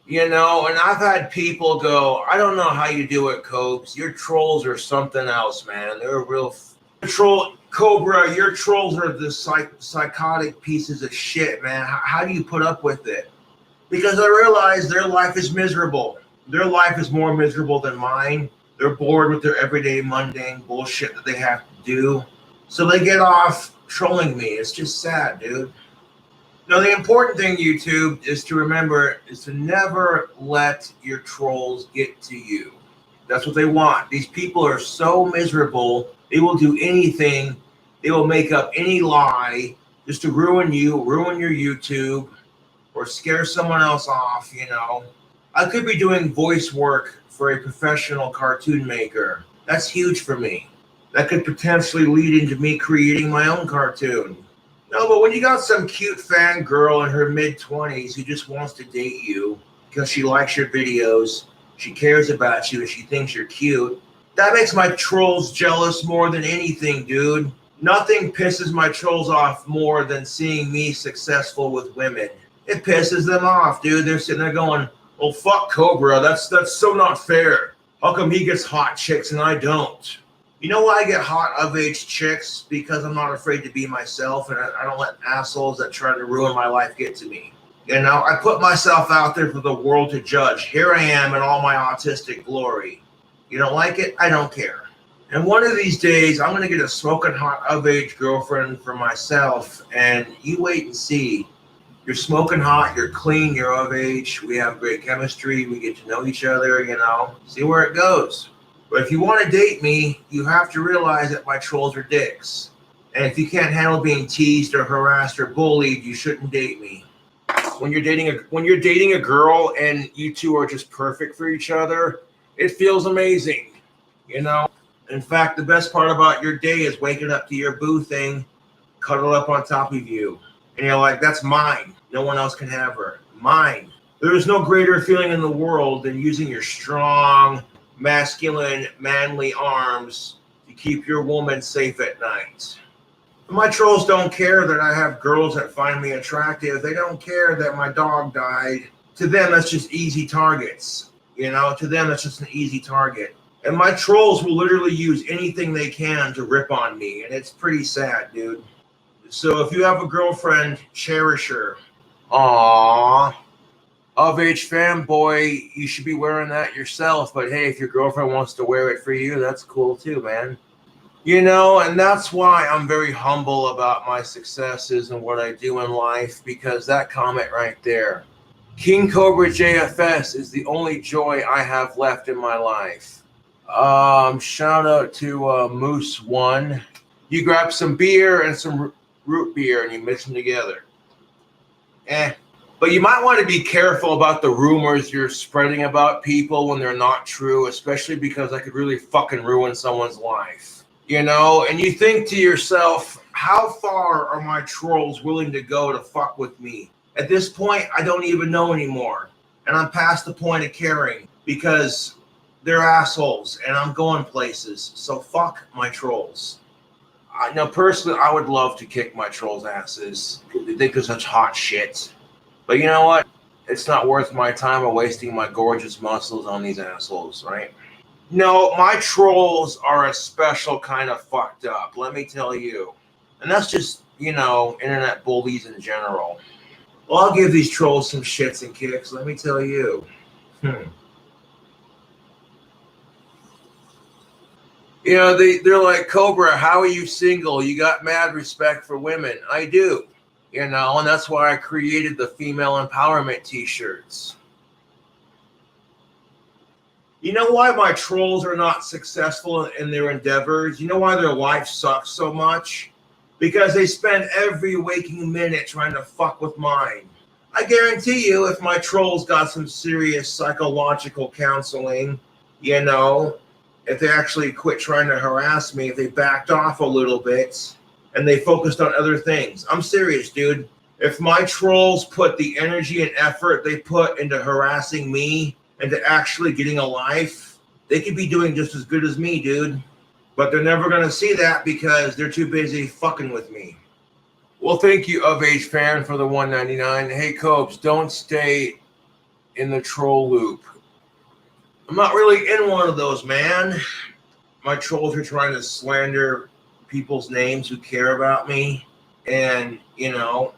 Speaker 7: You know, and I've had people go, I don't know how you do it, Cobes. Your trolls are something else, man. They're real Cobra, your trolls are the psychotic pieces of shit, man. How do you put up with it? Because I realize their life is miserable. Their life is more miserable than mine. They're bored with their everyday mundane bullshit that they have to do. So they get off trolling me. It's just sad, dude. Now, the important thing, YouTube, is to remember is to never let your trolls get to you. That's what they want. These people are so miserable. They will do anything. They will make up any lie just to ruin you, ruin your YouTube, or scare someone else off, you know. I could be doing voice work for a professional cartoon maker. That's huge for me. That could potentially lead into me creating my own cartoon. No, but when you got some cute fan girl in her mid-20s who just wants to date you because she likes your videos, she cares about you, and she thinks you're cute, that makes my trolls jealous more than anything, dude. Nothing pisses my trolls off more than seeing me successful with women. It pisses them off, dude. They're sitting there going, well, fuck Cobra. That's so not fair. How come he gets hot chicks and I don't? You know why I get hot of-age chicks? Because I'm not afraid to be myself, and I don't let assholes that try to ruin my life get to me. You know, I put myself out there for the world to judge. Here I am in all my autistic glory. You don't like it? I don't care. And one of these days, I'm going to get a smoking hot of-age girlfriend for myself, and you wait and see. You're smoking hot, you're clean, you're of age, we have great chemistry, we get to know each other, you know, see where it goes. But if you want to date me, you have to realize that my trolls are dicks. And if you can't handle being teased or harassed or bullied, you shouldn't date me. When you're dating a girl and you two are just perfect for each other, it feels amazing, you know. In fact, the best part about your day is waking up to your boo thing, cuddle up on top of you. And you're like, that's mine. No one else can have her. Mine. There is no greater feeling in the world than using your strong, masculine, manly arms to keep your woman safe at night. My trolls don't care that I have girls that find me attractive. They don't care that my dog died. To them, that's just easy targets. You know, to them, that's just an easy target. And my trolls will literally use anything they can to rip on me. And it's pretty sad, dude. So if you have a girlfriend, cherish her. Aww. Of-age fanboy, you should be wearing that yourself. But hey, if your girlfriend wants to wear it for you, that's cool too, man. You know, and that's why I'm very humble about my successes and what I do in life, because that comment right there, King Cobra JFS is the only joy I have left in my life. Shout out to Moose One. You grab some beer and some root beer and you mix them together. But you might want to be careful about the rumors you're spreading about people when they're not true, especially because I could really fucking ruin someone's life. You know, and you think to yourself, how far are my trolls willing to go to fuck with me? At this point, I don't even know anymore. And I'm past the point of caring because they're assholes and I'm going places. So fuck my trolls. Now, personally, I would love to kick my trolls' asses. They think they're such hot shit. But you know what? It's not worth my time of wasting my gorgeous muscles on these assholes, right? No, my trolls are a special kind of fucked up, let me tell you. And that's just, you know, internet bullies in general. Well, I'll give these trolls some shits and kicks, let me tell you. You know, they're like, Cobra, how are you single? You got mad respect for women. I do. You know, and that's why I created the female empowerment t-shirts. You know why my trolls are not successful in their endeavors? You know why their life sucks so much? Because they spend every waking minute trying to fuck with mine. I guarantee you, if my trolls got some serious psychological counseling, you know, if they actually quit trying to harass me, if they backed off a little bit, and they focused on other things. I'm serious, dude. If my trolls put the energy and effort they put into harassing me, into actually getting a life, they could be doing just as good as me, dude. But they're never gonna see that because they're too busy fucking with me. Well, thank you, Of Age Fan, for the $1.99. Hey, Cobes, don't stay in the troll loop. I'm not really in one of those, man. My trolls are trying to slander people's names who care about me. And, you know,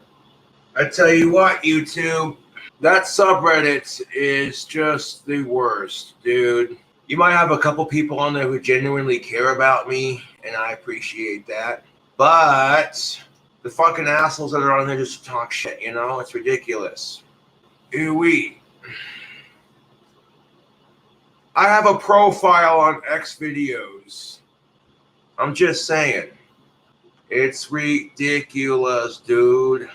Speaker 7: I tell you what, YouTube, that subreddit is just the worst, dude. You might have a couple people on there who genuinely care about me, and I appreciate that. But the fucking assholes that are on there just talk shit, you know? It's ridiculous. Ooh-wee. I have a profile on X videos. I'm just saying. It's ridiculous, dude.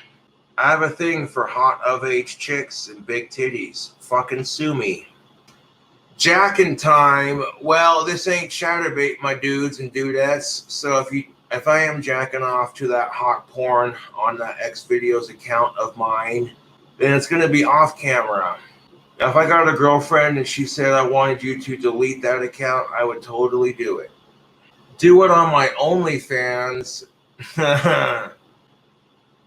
Speaker 7: I have a thing for hot of-age chicks and big titties. Fucking sue me. Jackin' time. Well, this ain't chatterbait, my dudes and dudettes. So if I am jacking off to that hot porn on that X videos account of mine, then it's gonna be off camera. Now, if I got a girlfriend and she said I wanted you to delete that account, I would totally do it. Do it on my OnlyFans.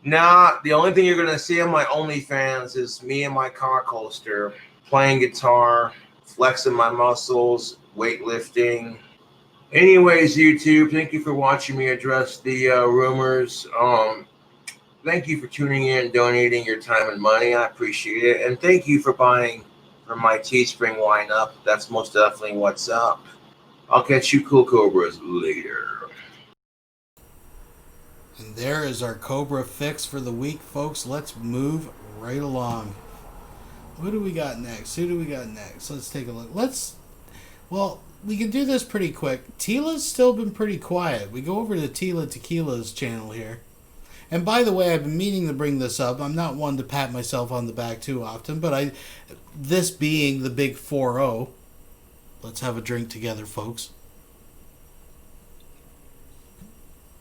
Speaker 7: Nah, the only thing you're going to see on my OnlyFans is me and my cock holster playing guitar, flexing my muscles, weightlifting. Anyways, YouTube, thank you for watching me address the rumors. Thank you for tuning in and donating your time and money. I appreciate it. And thank you for buying from my Teespring lineup. That's most definitely what's up. I'll catch you cool Cobras later.
Speaker 2: And there is our Cobra fix for the week, folks. Let's move right along. What do we got next? Who do we got next? Let's take a look. Well, we can do this pretty quick. Tila's still been pretty quiet. We go over to Tila Tequila's channel here. And by the way, I've been meaning to bring this up. I'm not one to pat myself on the back too often, but this being the big 4-0, let's have a drink together, folks.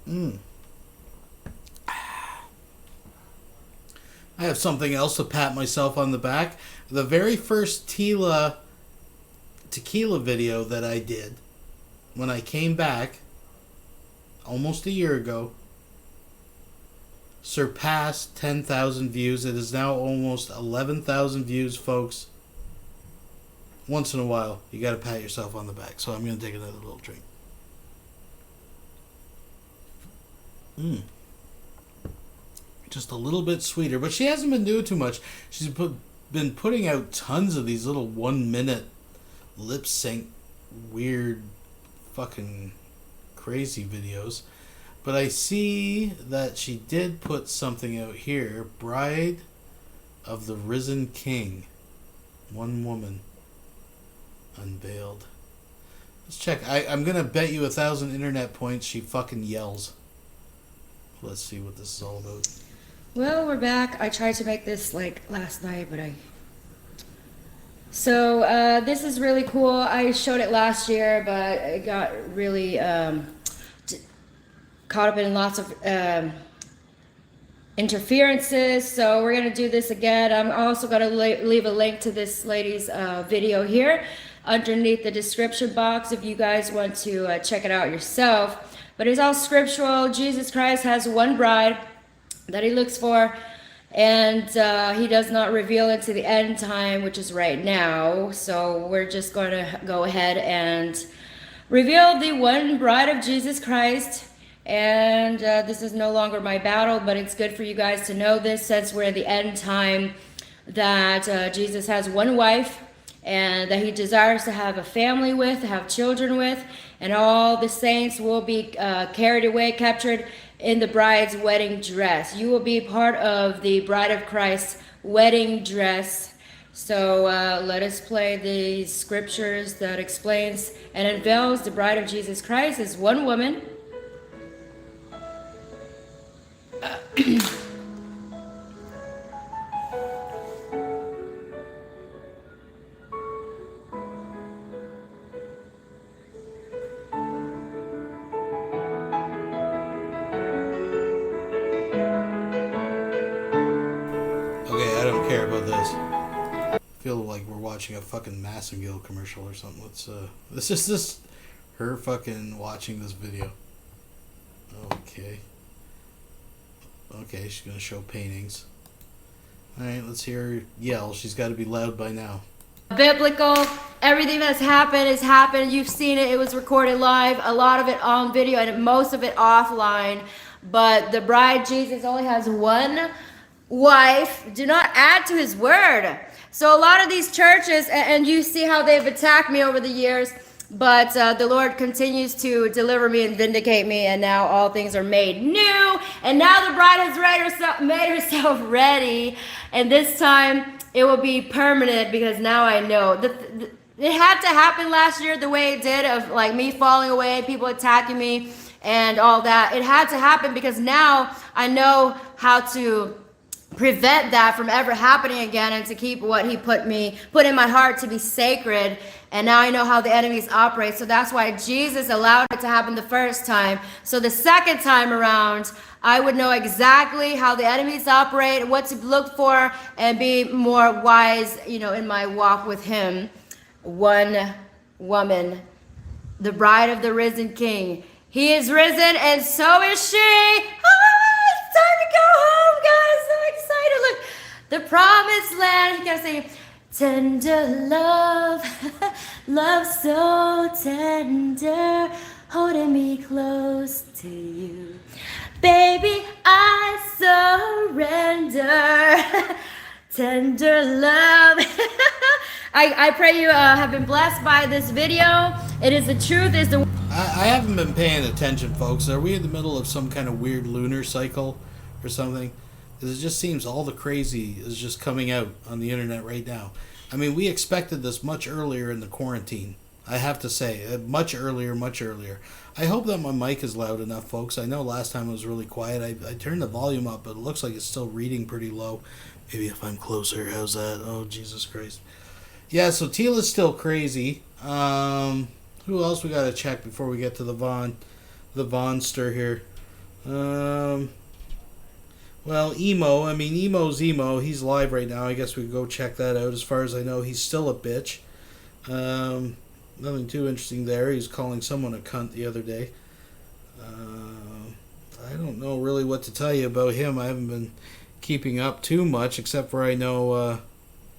Speaker 2: I have something else to pat myself on the back. The very first Tila Tequila video that I did when I came back almost a year ago surpassed 10,000 views. It is now almost 11,000 views, folks. Once in a while, you got to pat yourself on the back. So I'm going to take another little drink. Just a little bit sweeter, but she hasn't been doing too much. She's been putting out tons of these little 1-minute lip sync weird fucking crazy videos. But I see that she did put something out here. Bride of the risen king. One woman unveiled. Let's check. I'm gonna bet you 1,000 internet points she fucking yells. Let's see what this is all about.
Speaker 9: Well, we're back. I tried to make this like last night, but So this is really cool. I showed it last year, but I got really caught up in lots of interferences. So we're gonna do this again. I'm also gonna leave a link to this lady's video here underneath the description box if you guys want to check it out yourself. But it's all scriptural. Jesus Christ has one bride that he looks for, and he does not reveal it to the end time, which is right now. So we're just going to go ahead and reveal the one bride of Jesus Christ. And this is no longer my battle, but it's good for you guys to know this, since we're in the end time, that Jesus has one wife, and that he desires to have a family with, to have children with, and all the saints will be carried away, captured in the bride's wedding dress. You will be part of the bride of Christ's wedding dress. So let us play the scriptures that explains and unveils the bride of Jesus Christ as one woman.
Speaker 2: Okay, I don't care about this. I feel like we're watching a fucking Massengill commercial or something. Let's this her fucking watching this video. Okay. Okay, she's gonna show paintings. Alright, let's hear her yell. She's gotta be loud by now.
Speaker 9: Biblical. Everything that's happened has happened. You've seen it. It was recorded live. A lot of it on video and most of it offline. But the bride Jesus only has one wife. Do not add to his word. So a lot of these churches, and you see how they've attacked me over the years, but the Lord continues to deliver me and vindicate me, and now all things are made new, and now the bride has made herself ready, and this time it will be permanent, because now I know. It had to happen last year the way it did, of like me falling away, people attacking me, and all that. It had to happen because now I know how to prevent that from ever happening again, and to keep what he put in my heart to be sacred. And now I know how the enemies operate. So that's why Jesus allowed it to happen the first time. So the second time around, I would know exactly how the enemies operate, what to look for, and be more wise, in my walk with him. One woman, the bride of the risen King. He is risen, and so is she. It's time to go home, guys. So excited. Look, the promised land. You gotta say, tender love, love so tender, holding me close to you. Baby, I surrender. Tender love. I pray you have been blessed by this video. It is the truth.
Speaker 2: I haven't been paying attention, folks. Are we in the middle of some kind of weird lunar cycle or something? Because it just seems all the crazy is just coming out on the internet right now. I mean, we expected this much earlier in the quarantine. I have to say, much earlier. I hope that my mic is loud enough, folks. I know last time it was really quiet. I turned the volume up, but it looks like it's still reading pretty low. Maybe if I'm closer, how's that? Oh, Jesus Christ. Yeah, so Tila's still crazy. Who else we gotta check before we get to the Vonster here? Well, Emo. I mean, Emo's Emo. He's live right now. I guess we can go check that out. As far as I know, he's still a bitch. Nothing too interesting there. He's calling someone a cunt the other day. I don't know really what to tell you about him. I haven't been keeping up too much, except for I know...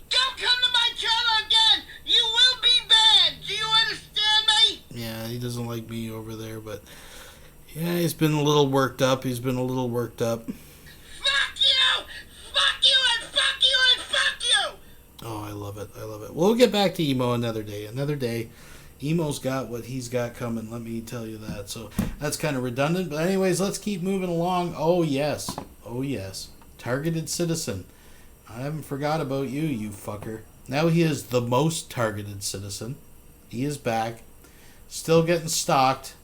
Speaker 10: Don't come to my channel again! You will be banned! Do you understand me?
Speaker 2: Yeah, he doesn't like me over there, but... Yeah, he's been a little worked up.
Speaker 10: Fuck you! Fuck you and fuck you and fuck you!
Speaker 2: Oh, I love it. We'll get back to Emo another day. Emo's got what he's got coming, let me tell you that. So that's kind of redundant. But anyways, let's keep moving along. Oh, yes. Targeted citizen. I haven't forgot about you, you fucker. Now he is the most targeted citizen. He is back. Still getting stalked.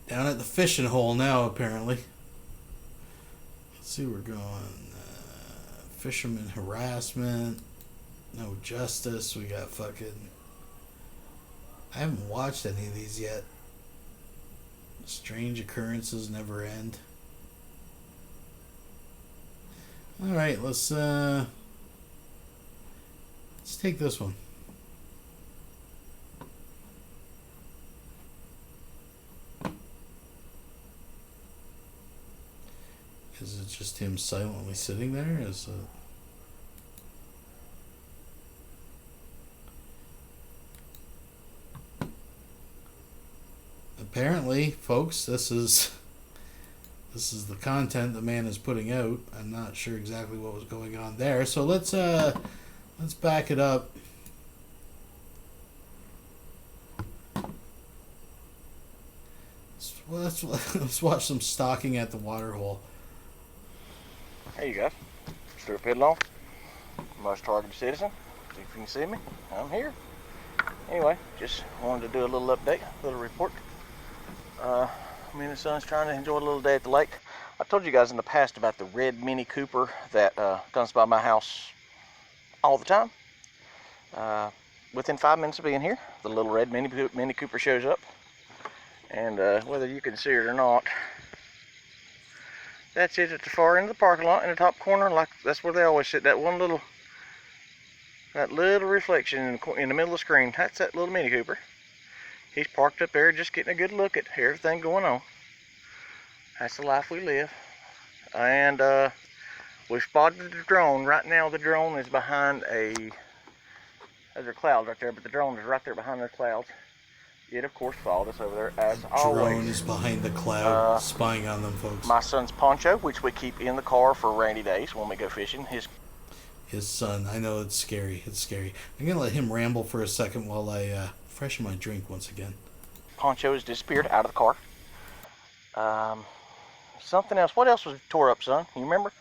Speaker 2: Down at the fishing hole now, apparently. Let's see where we're going. Fisherman harassment. No justice. We got fucking... I haven't watched any of these yet. Strange occurrences never end. Alright, let's take this one. Is it just him silently sitting there? Is it... Apparently, folks, this is the content the man is putting out. I'm not sure exactly what was going on there. So let's back it up. Let's watch some stalking at the water hole.
Speaker 11: Hey you guys, Stuart Pidlaw, most targeted citizen. See if you can see me. I'm here. Anyway, just wanted to do a little update, a little report. Me and the son's trying to enjoy a little day at the lake. I told you guys in the past about the red Mini Cooper that comes by my house all the time. Within 5 minutes of being here, the little red Mini Cooper shows up. And whether you can see it or not, that's it at the far end of the parking lot in the top corner. Like that's where they always sit. That little reflection in the middle of the screen. That's that little Mini Cooper. He's parked up there, just getting a good look at everything going on. That's the life we live. And we spotted the drone. Right now, the drone is behind there's a cloud right there, but the drone is right there behind those clouds. It, of course, followed us over there as always.
Speaker 2: Drone is behind the cloud, spying on them, folks.
Speaker 11: My son's poncho, which we keep in the car for rainy days when we go fishing.
Speaker 2: His son. I know it's scary. It's scary. I'm going to let him ramble for a second while I freshen my drink once again.
Speaker 11: Poncho has disappeared out of the car. Something else. What else was tore up, son? You remember?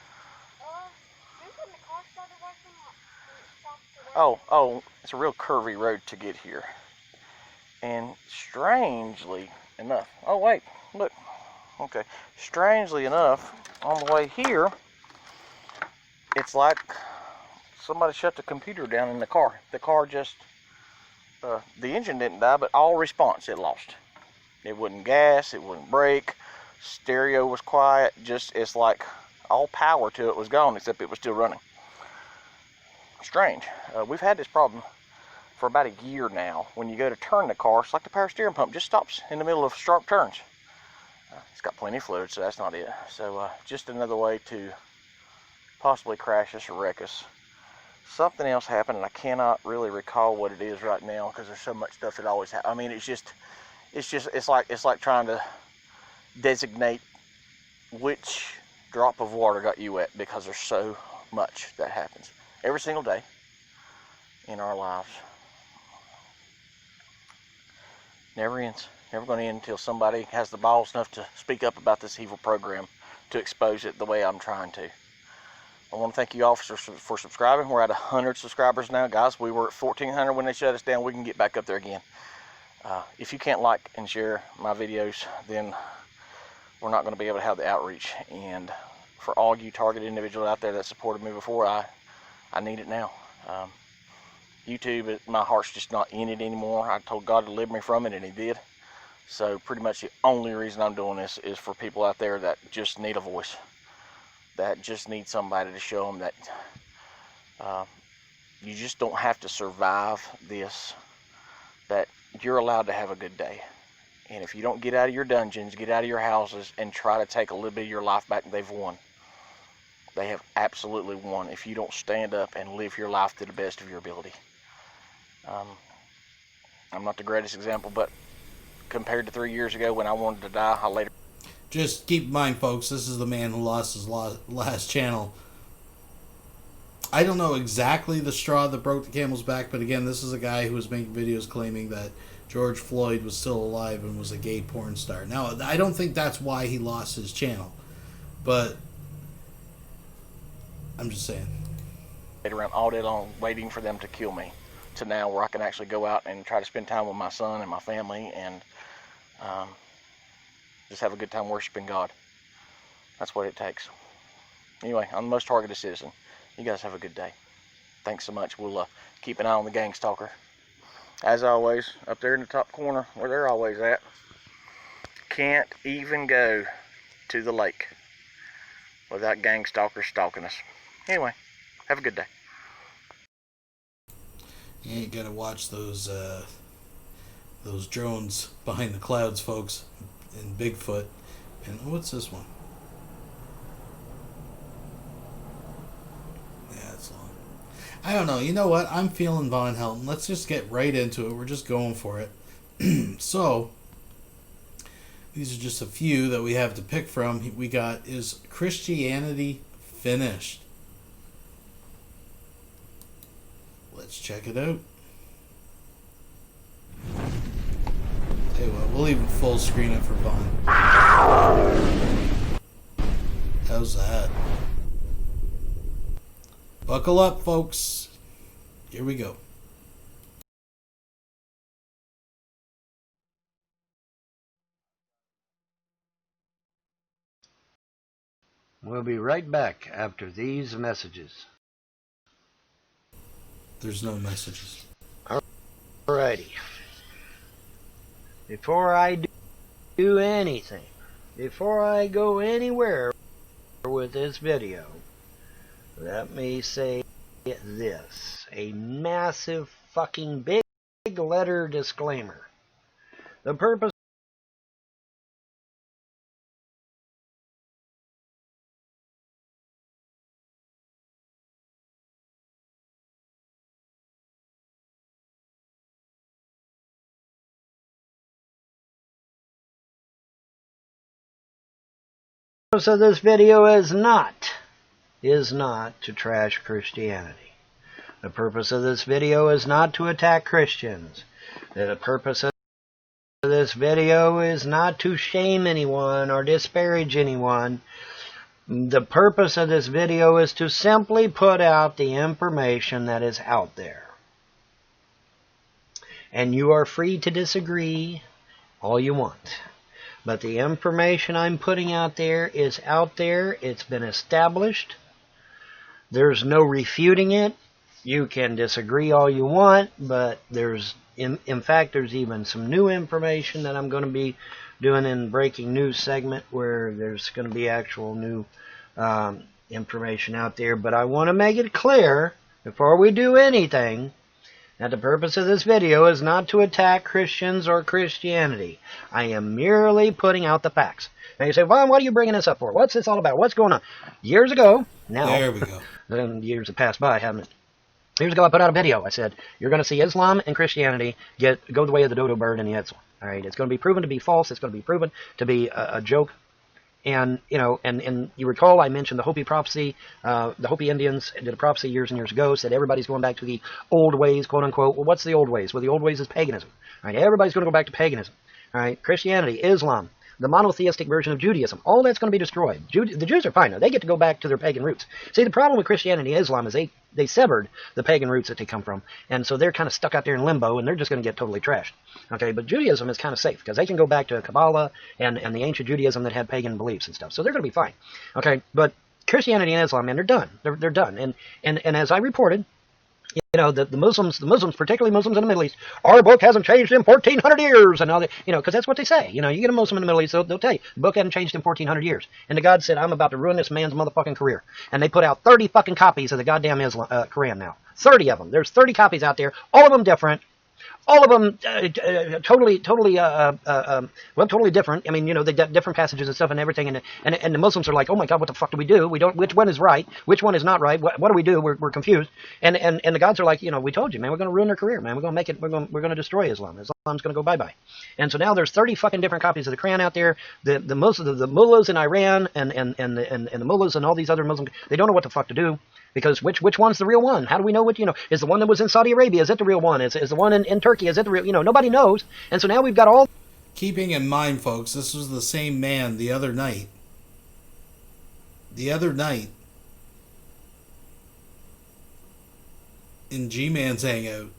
Speaker 11: Oh, it's a real curvy road to get here. And strangely enough, oh wait, look, okay. Strangely enough, on the way here, it's like somebody shut the computer down in the car. The car just, the engine didn't die, but all response it lost. It wouldn't gas, it wouldn't brake, stereo was quiet, it's like all power to it was gone except it was still running. Strange. We've had this problem for about a year now. When you go to turn the car, it's like the power steering pump just stops in the middle of sharp turns. It's got plenty of fluid, so that's not it. So just another way to possibly crash us or wreck us. Something else happened, and I cannot really recall what it is right now because there's so much stuff that always happens. I mean, it's like trying to designate which drop of water got you wet because there's so much that happens every single day in our lives. Never ends. Never going to end until somebody has the balls enough to speak up about this evil program to expose it the way I'm trying to. I want to thank you all for subscribing. We're at 100 subscribers now, guys. We were at 1,400 when they shut us down. We can get back up there again. If you can't like and share my videos, then we're not going to be able to have the outreach. And for all you targeted individuals out there that supported me before, I need it now. YouTube, my heart's just not in it anymore. I told God to deliver me from it, and He did. So pretty much the only reason I'm doing this is for people out there that just need a voice, that just need somebody to show them that you just don't have to survive this, that you're allowed to have a good day. And if you don't get out of your dungeons, get out of your houses, and try to take a little bit of your life back, they've won. They have absolutely won if you don't stand up and live your life to the best of your ability. I'm not the greatest example, but compared to 3 years ago when I wanted to die, I later...
Speaker 2: Just keep in mind, folks, this is the man who lost his last channel. I don't know exactly the straw that broke the camel's back, but again, this is a guy who was making videos claiming that George Floyd was still alive and was a gay porn star. Now, I don't think that's why he lost his channel, but I'm just saying.
Speaker 11: Around all day long waiting for them to kill me, to now where I can actually go out and try to spend time with my son and my family and just have a good time worshiping God. That's what it takes. Anyway, I'm the most targeted citizen. You guys have a good day. Thanks so much. We'll keep an eye on the gang stalker. As always, up there in the top corner where they're always at, can't even go to the lake without gang stalkers stalking us. Anyway, have a good day.
Speaker 2: You ain't gotta watch those drones behind the clouds, folks, and Bigfoot. And what's this one? Yeah, it's long. I don't know. You know what? I'm feeling Von Helton. Let's just get right into it. We're just going for it. So, these are just a few that we have to pick from. We got, is Christianity finished? Let's check it out. Tell you what, we'll even full screen it for Vaughn. How's that? Buckle up, folks. Here we go.
Speaker 12: We'll be right back after these messages.
Speaker 2: There's no messages.
Speaker 12: Alrighty. Before I do anything, before I go anywhere with this video, let me say this. A massive fucking big letter disclaimer. The purpose of this video is not to trash Christianity. The purpose of this video is not to attack Christians. The purpose of this video is not to shame anyone or disparage anyone. The purpose of this video is to simply put out the information that is out there. And you are free to disagree all you want. But the information I'm putting out there is out there. It's been established. There's no refuting it. You can disagree all you want, but there's, in fact, there's even some new information that I'm going to be doing in breaking news segment where there's going to be actual new information out there. But I want to make it clear before we do anything that the purpose of this video is not to attack Christians or Christianity. I am merely putting out the facts. Now you say, Vaughn, what are you bringing this up for? What's this all about? What's going on? Years ago, now,
Speaker 2: there we go.
Speaker 12: Then years have passed by, haven't it? Years ago, I put out a video. I said, you're going to see Islam and Christianity go the way of the dodo bird and the Etzl. All right, it's going to be proven to be false. It's going to be proven to be a joke. And, you know, and you recall I mentioned the Hopi prophecy. The Hopi Indians did a prophecy years and years ago, said everybody's going back to the old ways, quote unquote. Well, what's the old ways? Well, the old ways is paganism. All right, everybody's going to go back to paganism. All right, Christianity, Islam, the monotheistic version of Judaism, all that's going to be destroyed. The Jews are fine now. They get to go back to their pagan roots. See, the problem with Christianity and Islam is they severed the pagan roots that they come from. And so they're kind of stuck out there in limbo, and they're just going to get totally trashed. Okay, but Judaism is kind of safe, because they can go back to Kabbalah and the ancient Judaism that had pagan beliefs and stuff. So they're going to be fine. Okay, but Christianity and Islam, man, they're done. They're done. And as I reported, you know, the Muslims, particularly Muslims in the Middle East, our book hasn't changed in 1,400 years. And all that, you know, because that's what they say. You know, you get a Muslim in the Middle East, they'll tell you, the book hasn't changed in 1,400 years. And the God said, I'm about to ruin this man's motherfucking career. And they put out 30 fucking copies of the goddamn Quran now. 30 of them. There's 30 copies out there, all of them different. All of them totally different. I mean, you know, they got different passages and stuff and everything. And the Muslims are like, oh my God, what the fuck do we do? We don't. Which one is right? Which one is not right? What do we do? We're confused. And the gods are like, you know, we told you, man, we're going to ruin their career, man. We're going to make it. We're going to destroy Islam. Islam's going to go bye bye. And so now there's 30 fucking different copies of the Quran out there. The mullahs in Iran and the mullahs and all these other Muslims, they don't know what the fuck to do. Because which one's the real one? How do we know what, you know, is the one that was in Saudi Arabia, is it the real one? Is the one in Turkey, is it the real, you know, nobody knows. And so now we've got all...
Speaker 2: Keeping in mind, folks, this was the same man the other night. The other night, in G-Man's hangout,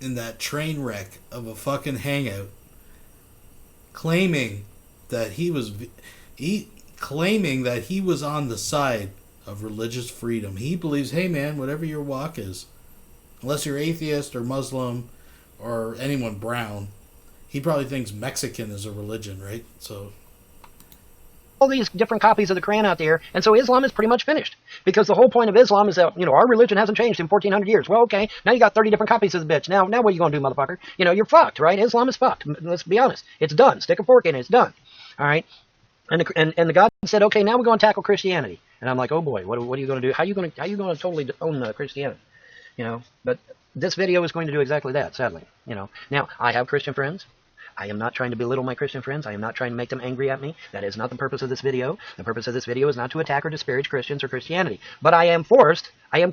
Speaker 2: in that train wreck of a fucking hangout, claiming that he was on the side of religious freedom. He believes, hey man, whatever your walk is, unless you're atheist or Muslim or anyone brown, he probably thinks Mexican is a religion, right? So
Speaker 12: all these different copies of the Quran out there, and so Islam is pretty much finished. Because the whole point of Islam is that, our religion hasn't changed in 1400 years. Well, okay, now you got 30 different copies of the bitch. Now what are you going to do, motherfucker? You're fucked, right? Islam is fucked. Let's be honest. It's done. Stick a fork in it. It's done. All right? And the God said, okay, now we're going to tackle Christianity. And I'm like, oh boy, what are you going to do? How are you going to totally own Christianity? But this video is going to do exactly that, sadly. Now, I have Christian friends. I am not trying to belittle my Christian friends. I am not trying to make them angry at me. That is not the purpose of this video. The purpose of this video is not to attack or disparage Christians or Christianity. But I am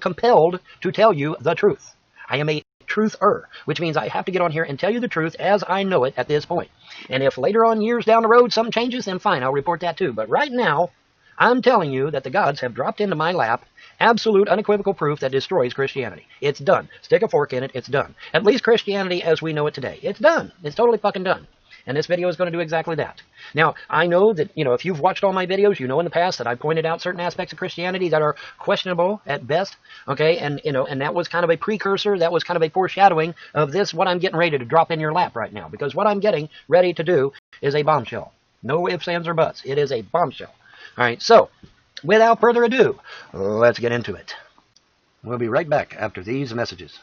Speaker 12: compelled to tell you the truth. I am a truther, which means I have to get on here and tell you the truth as I know it at this point. And if later on, years down the road, something changes, then fine, I'll report that too. But right now, I'm telling you that the gods have dropped into my lap absolute, unequivocal proof that destroys Christianity. It's done. Stick a fork in it. It's done. At least Christianity as we know it today. It's done. It's totally fucking done. And this video is going to do exactly that. Now, I know that, if you've watched all my videos, you know in the past that I pointed out certain aspects of Christianity that are questionable at best, okay? And, and that was kind of a precursor, that was kind of a foreshadowing of this, what I'm getting ready to drop in your lap right now. Because what I'm getting ready to do is a bombshell. No ifs, ands, or buts. It is a bombshell. All right, so, without further ado, let's get into it. We'll be right back after these messages.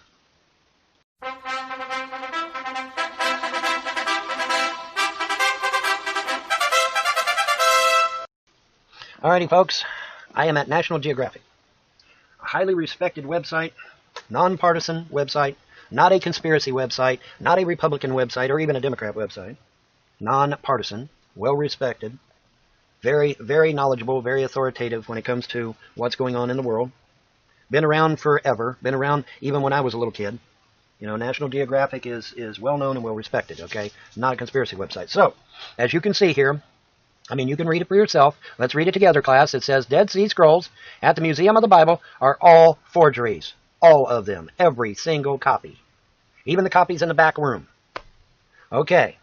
Speaker 12: Alrighty, folks, I am at National Geographic, a highly respected website, nonpartisan website, not a conspiracy website, not a Republican website, or even a Democrat website. Nonpartisan, well-respected, very, very knowledgeable, very authoritative when it comes to what's going on in the world. Been around forever, been around even when I was a little kid. National Geographic is well-known and well-respected, okay? Not a conspiracy website. So, as you can see here, you can read it for yourself. Let's read it together, class. It says, Dead Sea Scrolls at the Museum of the Bible are all forgeries. All of them. Every single copy. Even the copies in the back room. Okay.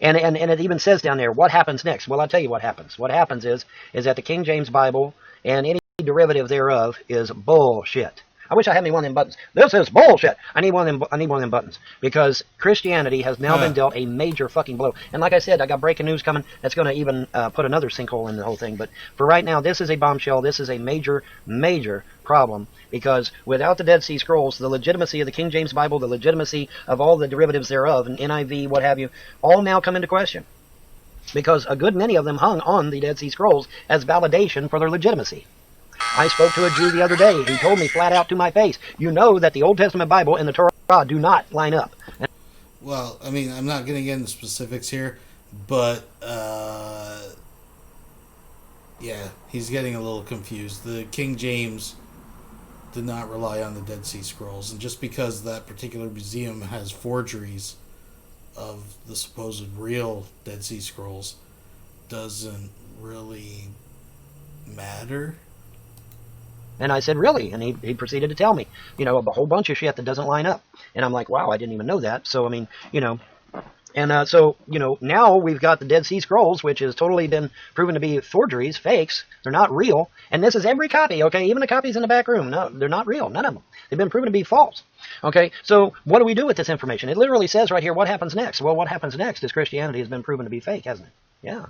Speaker 12: And it even says down there, what happens next? Well, I'll tell you what happens. What happens is that the King James Bible and any derivative thereof is bullshit. I wish I had me one of them buttons. This is bullshit. I need one of them buttons. Because Christianity has now been dealt a major fucking blow. And like I said, I got breaking news coming that's going to even put another sinkhole in the whole thing. But for right now, this is a bombshell. This is a major, major problem. Because without the Dead Sea Scrolls, the legitimacy of the King James Bible, the legitimacy of all the derivatives thereof, and NIV, what have you, all now come into question. Because a good many of them hung on the Dead Sea Scrolls as validation for their legitimacy. I spoke to a Jew the other day. He told me flat out to my face, you know that the Old Testament Bible and the Torah do not line up.
Speaker 2: Well, I'm not going to get into specifics here, but, yeah, he's getting a little confused. The King James did not rely on the Dead Sea Scrolls, and just because that particular museum has forgeries of the supposed real Dead Sea Scrolls doesn't really matter.
Speaker 12: And I said, really? And he proceeded to tell me, a whole bunch of shit that doesn't line up. And I'm like, wow, I didn't even know that. So, now we've got the Dead Sea Scrolls, which has totally been proven to be forgeries, fakes. They're not real. And this is every copy, okay? Even the copies in the back room. No, they're not real. None of them. They've been proven to be false. Okay, so what do we do with this information? It literally says right here, what happens next? Well, what happens next is Christianity has been proven to be fake, hasn't it? Yeah.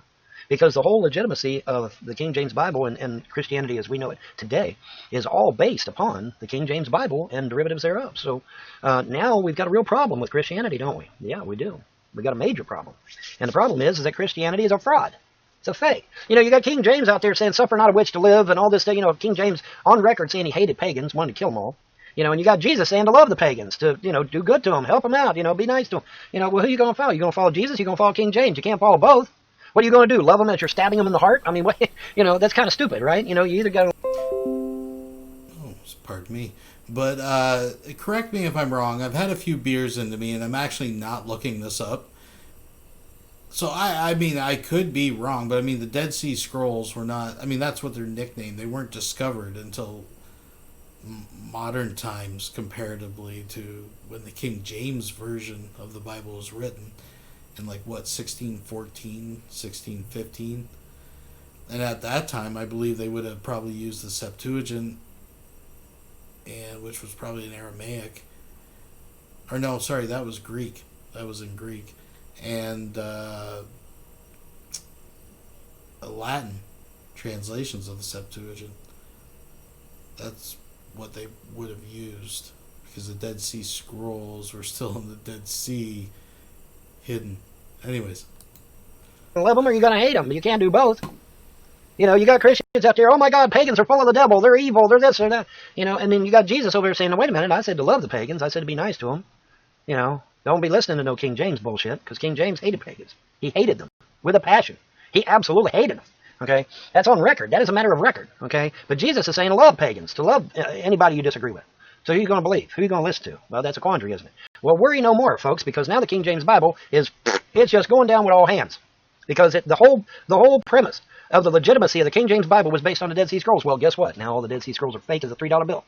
Speaker 12: Because the whole legitimacy of the King James Bible and Christianity as we know it today is all based upon the King James Bible and derivatives thereof. So now we've got a real problem with Christianity, don't we? Yeah, we do. We've got a major problem. And the problem is that Christianity is a fraud. It's a fake. You got King James out there saying, suffer not a witch to live, and all this stuff. King James on record saying he hated pagans, wanted to kill them all. And you got Jesus saying to love the pagans, to, do good to them, help them out, be nice to them. Well, who are you going to follow? You going to follow Jesus? You going to follow King James? You can't follow both. What are you going to do? Love them as you're stabbing them in the heart? What, that's kind of stupid, right? You either got to...
Speaker 2: Oh, pardon me. But correct me if I'm wrong. I've had a few beers into me, and I'm actually not looking this up. So, I could be wrong, but the Dead Sea Scrolls were not... that's what they're nicknamed. They weren't discovered until modern times comparatively to when the King James version of the Bible was written in 1614, 1615. And at that time, I believe they would have probably used the Septuagint, and which was probably in Aramaic. Or no, sorry, that was Greek. That was in Greek. And Latin translations of the Septuagint. That's what they would have used, because the Dead Sea Scrolls were still in the Dead Sea, hidden. Anyways.
Speaker 12: Love them or you're going to hate them. You can't do both. You know, you got Christians out there, oh my God, pagans are full of the devil, they're evil, they're this or that. You know, and then you got Jesus over here saying, no, wait a minute, I said to love the pagans, I said to be nice to them. You know, don't be listening to no King James bullshit, because King James hated pagans. He hated them with a passion. He absolutely hated them. Okay, that's on record. That is a matter of record. Okay, but Jesus is saying to love pagans, to love anybody you disagree with. So who are you going to believe? Who are you going to listen to? Well, that's a quandary, isn't it? Well, worry no more, folks, because now the King James Bible it's just going down with all hands, because the whole premise of the legitimacy of the King James Bible was based on the Dead Sea Scrolls. Well, guess what? Now all the Dead Sea Scrolls are fake as a $3 bill.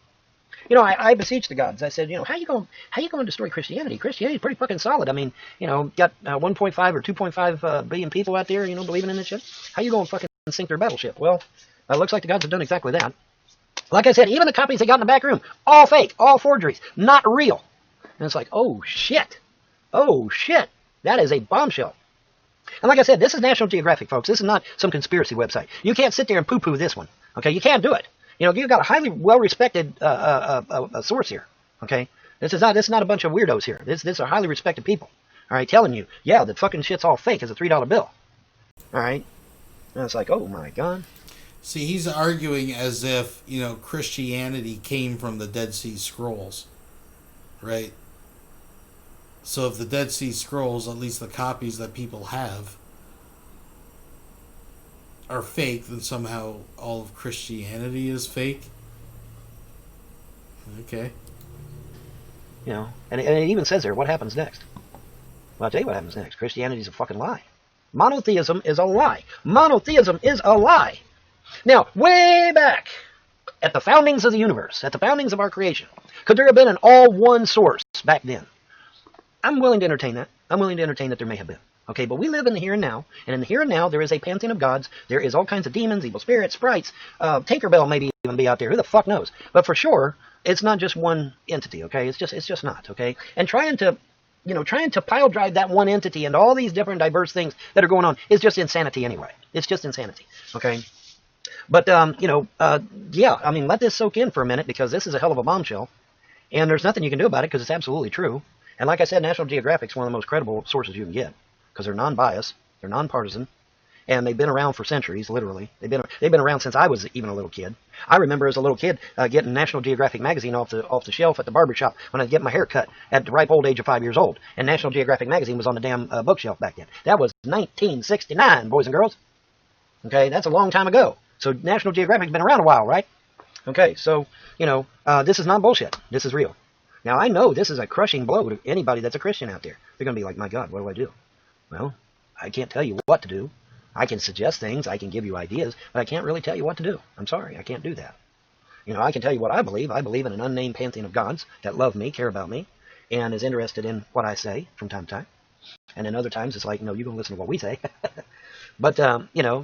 Speaker 12: You know, I beseech the gods. I said, you know, how you going to destroy Christianity? Christianity's pretty fucking solid. I mean, you know, got 1.5 or 2.5 billion people out there, you know, believing in this shit. How you going to fucking sink their battleship? Well, it looks like the gods have done exactly that. Like I said, even the copies they got in the back room, all fake, all forgeries, not real. And it's like, oh shit, that is a bombshell. And like I said, this is National Geographic, folks. This is not some conspiracy website. You can't sit there and poo-poo this one. Okay, you can't do it. You know, you've got a highly well-respected source here. Okay, this is not a bunch of weirdos here. This are highly respected people. All right, telling you, yeah, the fucking shit's all fake as a $3 bill. All right, and it's like, oh my God.
Speaker 2: See, he's arguing as if, you know, Christianity came from the Dead Sea Scrolls, right? So if the Dead Sea Scrolls, at least the copies that people have, are fake, then somehow all of Christianity is fake. Okay.
Speaker 12: You know, and it even says there, what happens next? Well, I'll tell you what happens next. Christianity's a fucking lie. Monotheism is a lie. Monotheism is a lie. Now, way back at the foundings of the universe, at the foundings of our creation, could there have been an all-one source back then? I'm willing to entertain that. I'm willing to entertain that there may have been. Okay, but we live in the here and now, and in the here and now, there is a pantheon of gods. There is all kinds of demons, evil spirits, sprites. Tinkerbell maybe even be out there. Who the fuck knows? But for sure, it's not just one entity. Okay, it's just not. Okay, and trying to pile drive that one entity into all these different diverse things that are going on is just insanity anyway. It's just insanity. Okay. But, yeah, I mean, let this soak in for a minute, because this is a hell of a bombshell, and there's nothing you can do about it because it's absolutely true. And like I said, National Geographic is one of the most credible sources you can get, because they're non-biased, they're non-partisan, and they've been around for centuries, literally. They've been around since I was even a little kid. I remember as a little kid getting National Geographic magazine off the shelf at the barber shop when I was getting my hair cut at the ripe old age of 5 years old. And National Geographic magazine was on the damn bookshelf back then. That was 1969, boys and girls. Okay, that's a long time ago. So National Geographic's been around a while, right? Okay, so, this is not bullshit. This is real. Now, I know this is a crushing blow to anybody that's a Christian out there. They're going to be like, my God, what do I do? Well, I can't tell you what to do. I can suggest things. I can give you ideas. But I can't really tell you what to do. I'm sorry, I can't do that. I can tell you what I believe. I believe in an unnamed pantheon of gods that love me, care about me, and is interested in what I say from time to time. And then other times it's like, no, you're going to listen to what we say. But,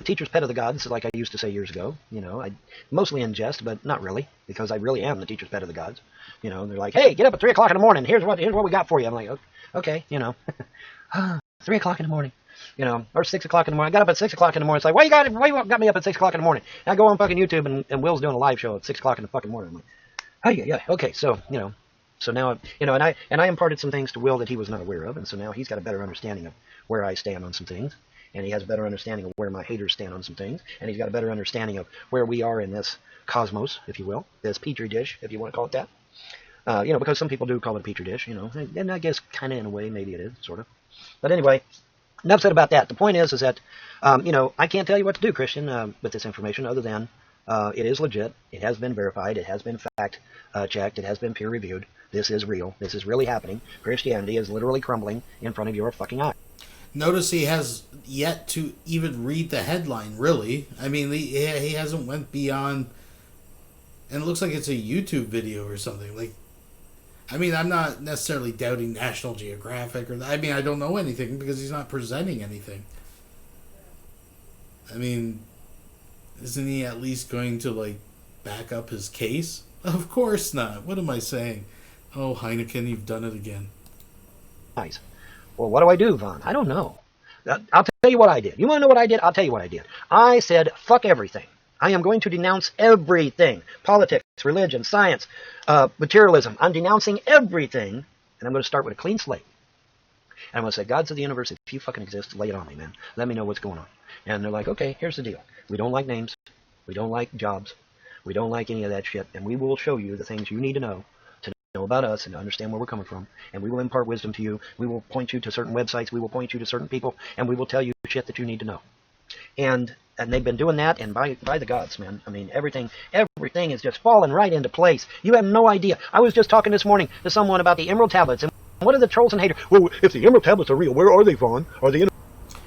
Speaker 12: teacher's pet of the gods, like I used to say years ago, I mostly in jest, but not really, because I really am the teacher's pet of the gods. They're like, hey, get up at 3 o'clock in the morning. Here's what we got for you. I'm like, okay, 3 o'clock in the morning, or 6 o'clock in the morning. I got up at 6 o'clock in the morning. It's like, why you got me up at 6 o'clock in the morning? And I go on fucking YouTube and Will's doing a live show at 6 o'clock in the fucking morning. I'm like, yeah, okay, so, so now, and I imparted some things to Will that he was not aware of, and so now he's got a better understanding of where I stand on some things. And he has a better understanding of where my haters stand on some things. And he's got a better understanding of where we are in this cosmos, if you will. This petri dish, if you want to call it that. Because some people do call it a petri dish, And I guess kind of in a way, maybe it is, sort of. But anyway, enough said about that. The point is that, I can't tell you what to do, Christian, with this information other than it is legit. It has been verified. It has been fact checked. It has been peer reviewed. This is real. This is really happening. Christianity is literally crumbling in front of your fucking eyes.
Speaker 2: Notice he has yet to even read the headline, really. I mean, he hasn't went beyond And it looks like it's a YouTube video or something. Like, I mean, I'm not necessarily doubting National Geographic or I mean, I don't know anything because he's not presenting anything. I mean, isn't he at least going to, like, back up his case? Of course not. What am I saying? Oh, Heineken, you've done it again.
Speaker 12: Nice. Well, what do I do, Vaughn? I don't know. I'll tell you what I did. You want to know what I did? I'll tell you what I did. I said, fuck everything. I am going to denounce everything. Politics, religion, science, materialism. I'm denouncing everything, and I'm going to start with a clean slate. And I'm going to say, gods of the universe, if you fucking exist, lay it on me, man. Let me know what's going on. And they're like, okay, here's the deal. We don't like names. We don't like jobs. We don't like any of that shit. And we will show you the things you need to know about us and to understand where we're coming from. And we will impart wisdom to you. We will point you to certain websites. We will point you to certain people. And we will tell you shit that you need to know. And they've been doing that, and by the gods, man. I mean, everything is just falling right into place. You have no idea. I was just talking this morning to someone about the Emerald Tablets, and what are the trolls and haters? Well, if the Emerald Tablets are real, where are they, Vaughn? Are they in?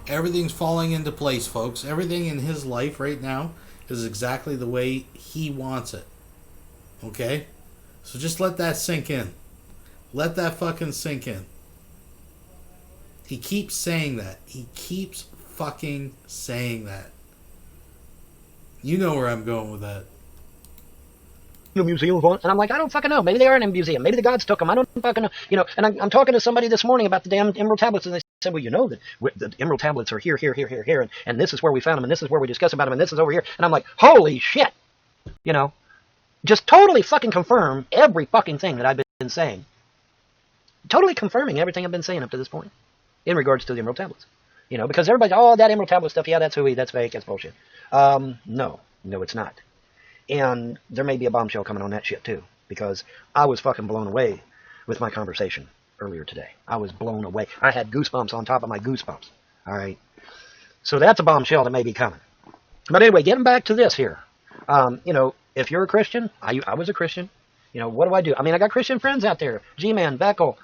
Speaker 2: Everything's falling into place, folks. Everything in his life right now is exactly the way he wants it. Okay? So just let that sink in. Let that fucking sink in. He keeps saying that. He keeps fucking saying that. You know where I'm going with that.
Speaker 12: A museum, Vaughn? And I'm like, I don't fucking know. Maybe they are in a museum. Maybe the gods took them. I don't fucking know. You know, and I'm talking to somebody this morning about the damn Emerald Tablets, and they said, well, you know that the Emerald Tablets are here, and this is where we found them, and this is where we discuss about them, and this is over here. And I'm like, holy shit. You know, just totally fucking confirm every fucking thing that I've been saying. Totally confirming everything I've been saying up to this point in regards to the Emerald Tablets. You know, because everybody's, oh, that Emerald Tablet stuff, yeah, that's hooey, that's fake, that's bullshit. No, it's not. And there may be a bombshell coming on that shit too, because I was fucking blown away with my conversation earlier today. I was blown away. I had goosebumps on top of my goosebumps. All right. So that's a bombshell that may be coming. But anyway, getting back to this here. You know, if you're a Christian, I was a Christian. You know, what do? I mean, I got Christian friends out there. G-Man, Beckel,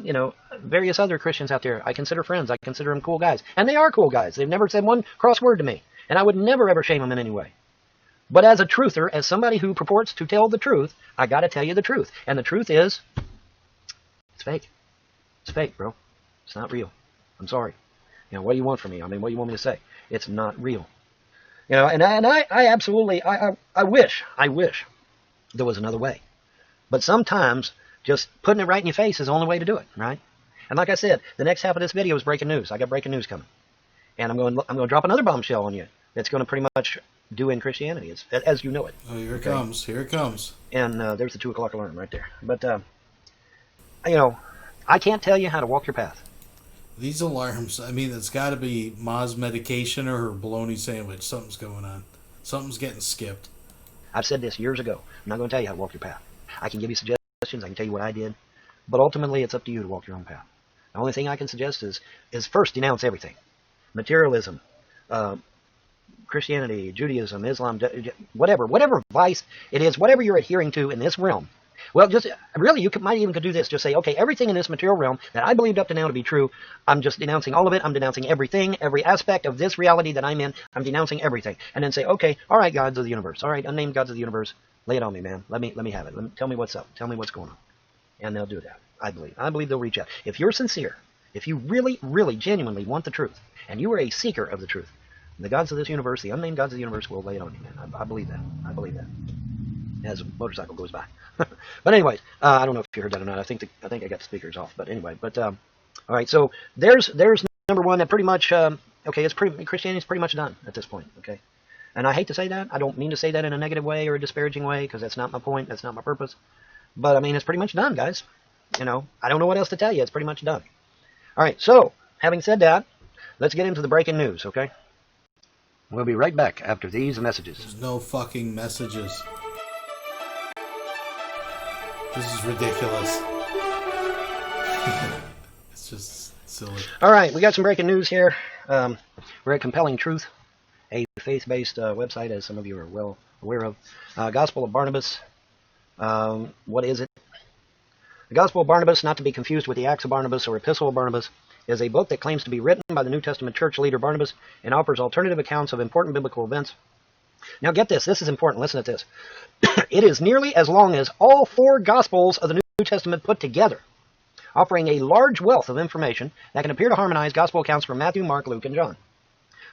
Speaker 12: you know, various other Christians out there. I consider friends. I consider them cool guys. And they are cool guys. They've never said one cross word to me. And I would never, ever shame them in any way. But as a truther, as somebody who purports to tell the truth, I got to tell you the truth. And the truth is, it's fake. It's fake, bro. It's not real. I'm sorry. You know, what do you want from me? I mean, what do you want me to say? It's not real. You know, and I absolutely, I wish there was another way. But sometimes just putting it right in your face is the only way to do it, right? And like I said, the next half of this video is breaking news. I got breaking news coming. And I'm going to drop another bombshell on you that's going to pretty much do in Christianity, as you know it.
Speaker 2: Oh, here it comes. Here it comes.
Speaker 12: And there's the 2 o'clock alarm right there. But, you know, I can't tell you how to walk your path.
Speaker 2: These alarms, I mean, it's got to be Ma's medication or her bologna sandwich. Something's going on. Something's getting skipped.
Speaker 12: I've said this years ago. I'm not going to tell you how to walk your path. I can give you suggestions. I can tell you what I did. But ultimately, it's up to you to walk your own path. The only thing I can suggest is first denounce everything. Materialism, Christianity, Judaism, Islam, whatever vice it is, whatever you're adhering to in this realm. Well, just really, might even could do this. Just say, okay, everything in this material realm that I believed up to now to be true, I'm just denouncing all of it. I'm denouncing everything, every aspect of this reality that I'm in. I'm denouncing everything. And then say, okay, all right, gods of the universe. All right, unnamed gods of the universe. Lay it on me, man. Let me have it. Tell me what's up. Tell me what's going on. And they'll do that. I believe they'll reach out. If you're sincere, if you really, really, genuinely want the truth, and you are a seeker of the truth, the gods of this universe, the unnamed gods of the universe, will lay it on you, man. I believe that. I believe that. As a motorcycle goes by. But anyways, I don't know if you heard that or not. I think I got the speakers off. But anyway, all right. So there's number one that pretty much okay. Christianity's pretty much done at this point. Okay. And I hate to say that. I don't mean to say that in a negative way or a disparaging way, because that's not my point. That's not my purpose. But I mean, it's pretty much done, guys. You know, I don't know what else to tell you. It's pretty much done. All right. So having said that, let's get into the breaking news. Okay. We'll be right back after these messages.
Speaker 2: There's no fucking messages. This is ridiculous. It's just silly.
Speaker 12: All right, we got some breaking news here. We're at Compelling Truth, a faith-based website, as some of you are well aware of. Gospel of Barnabas. What is it? The Gospel of Barnabas, not to be confused with the Acts of Barnabas or Epistle of Barnabas, is a book that claims to be written by the New Testament church leader Barnabas and offers alternative accounts of important biblical events. Now get this. This is important. Listen to this. It is nearly as long as all 4 Gospels of the New Testament put together, offering a large wealth of information that can appear to harmonize Gospel accounts from Matthew, Mark, Luke, and John.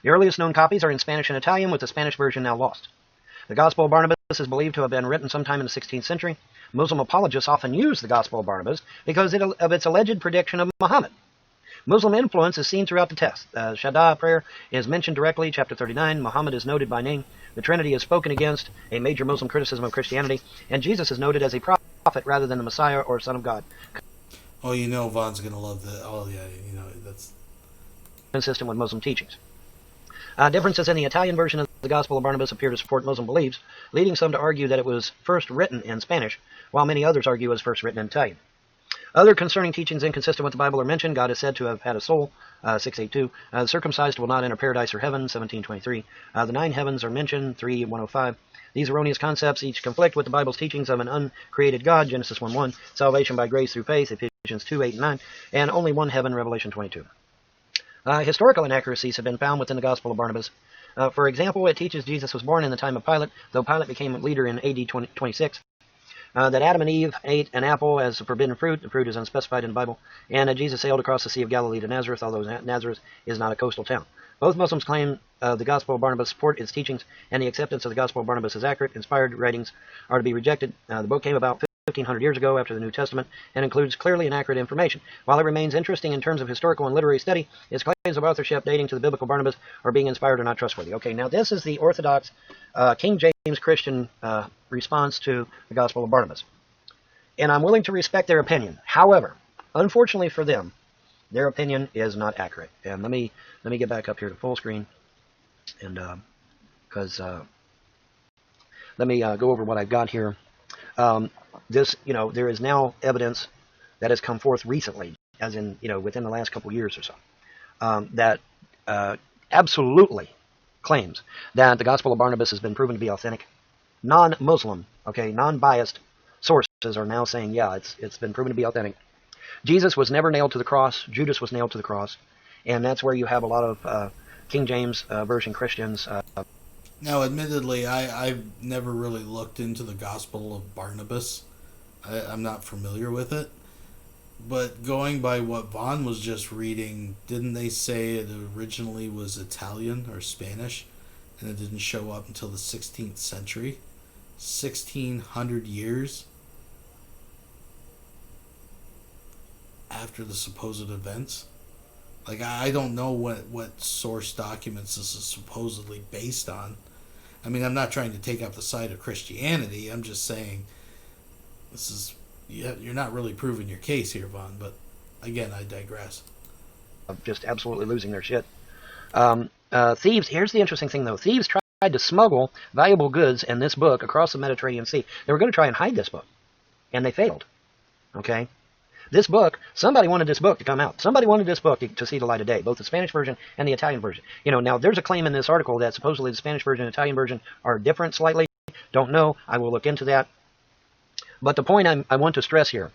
Speaker 12: The earliest known copies are in Spanish and Italian, with the Spanish version now lost. The Gospel of Barnabas is believed to have been written sometime in the 16th century. Muslim apologists often use the Gospel of Barnabas because of its alleged prediction of Muhammad. Muslim influence is seen throughout the text. Shahada prayer is mentioned directly, chapter 39. Muhammad is noted by name. The Trinity is spoken against, a major Muslim criticism of Christianity. And Jesus is noted as a prophet rather than the Messiah or Son of God.
Speaker 2: Oh, you know Vaughn's going to love that. Oh, yeah, you know, that's
Speaker 12: consistent with Muslim teachings. Differences in the Italian version of the Gospel of Barnabas appear to support Muslim beliefs, leading some to argue that it was first written in Spanish, while many others argue it was first written in Italian. Other concerning teachings inconsistent with the Bible are mentioned. God is said to have had a soul, 682. The circumcised will not enter paradise or heaven, 1723. The 9 heavens are mentioned, 3105. These erroneous concepts each conflict with the Bible's teachings of an uncreated God, Genesis 1:1, salvation by grace through faith, Ephesians 2:8 and 9, and only one heaven, Revelation 22. Historical inaccuracies have been found within the Gospel of Barnabas. For example, it teaches Jesus was born in the time of Pilate, though Pilate became a leader in AD 26. That Adam and Eve ate an apple as a forbidden fruit. The fruit is unspecified in the Bible. And that Jesus sailed across the Sea of Galilee to Nazareth, although Nazareth is not a coastal town. Both Muslims claim the Gospel of Barnabas support its teachings, and the acceptance of the Gospel of Barnabas as accurate. Inspired writings are to be rejected. The book came about 1,500 years ago after the New Testament and includes clearly inaccurate information. While it remains interesting in terms of historical and literary study, its claims of authorship dating to the biblical Barnabas or being inspired are not trustworthy. Okay, now this is the Orthodox King James Christian response to the Gospel of Barnabas. And I'm willing to respect their opinion. However, unfortunately for them, their opinion is not accurate. And let me get back up here to full screen, and let me go over what I've got here. There is now evidence that has come forth recently, as in, within the last couple years or so, that absolutely claims that the Gospel of Barnabas has been proven to be authentic. Non-Muslim, non-biased sources are now saying, yeah, it's been proven to be authentic. Jesus was never nailed to the cross. Judas was nailed to the cross. And that's where you have a lot of King James Version Christians.
Speaker 2: Now, admittedly, I've never really looked into the Gospel of Barnabas. I'm not familiar with it. But going by what Vaughn was just reading, didn't they say it originally was Italian or Spanish, and it didn't show up until the 16th century? 1,600 years after the supposed events? Like, I don't know what source documents this is supposedly based on. I mean, I'm not trying to take up the side of Christianity. I'm just saying this is... You're not really proving your case here, Vaughn, but again, I digress.
Speaker 12: Just absolutely losing their shit. Thieves, here's the interesting thing, though. Thieves tried to smuggle valuable goods in this book across the Mediterranean Sea. They were going to try and hide this book, and they failed. Okay? This book, somebody wanted this book to come out. Somebody wanted this book to see the light of day, both the Spanish version and the Italian version. Now there's a claim in this article that supposedly the Spanish version and Italian version are different slightly. Don't know. I will look into that. But the point I want to stress here,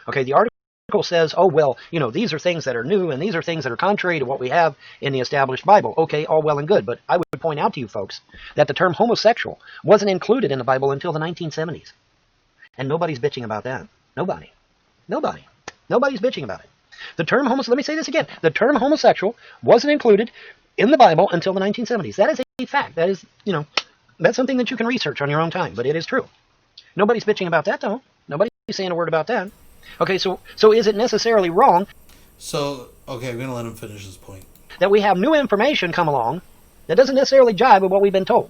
Speaker 12: okay, the article says, oh, well, these are things that are new and these are things that are contrary to what we have in the established Bible. Okay, all well and good. But I would point out to you folks that the term homosexual wasn't included in the Bible until the 1970s. And nobody's bitching about that. Nobody. Nobody's bitching about it. The term let me say this again. The term homosexual wasn't included in the Bible until the 1970s. That is a fact. That is, that's something that you can research on your own time, but it is true. Nobody's bitching about that, though. Nobody's saying a word about that. Okay, so is it necessarily wrong?
Speaker 2: So, okay, I'm going to let him finish his point.
Speaker 12: That we have new information come along that doesn't necessarily jive with what we've been told.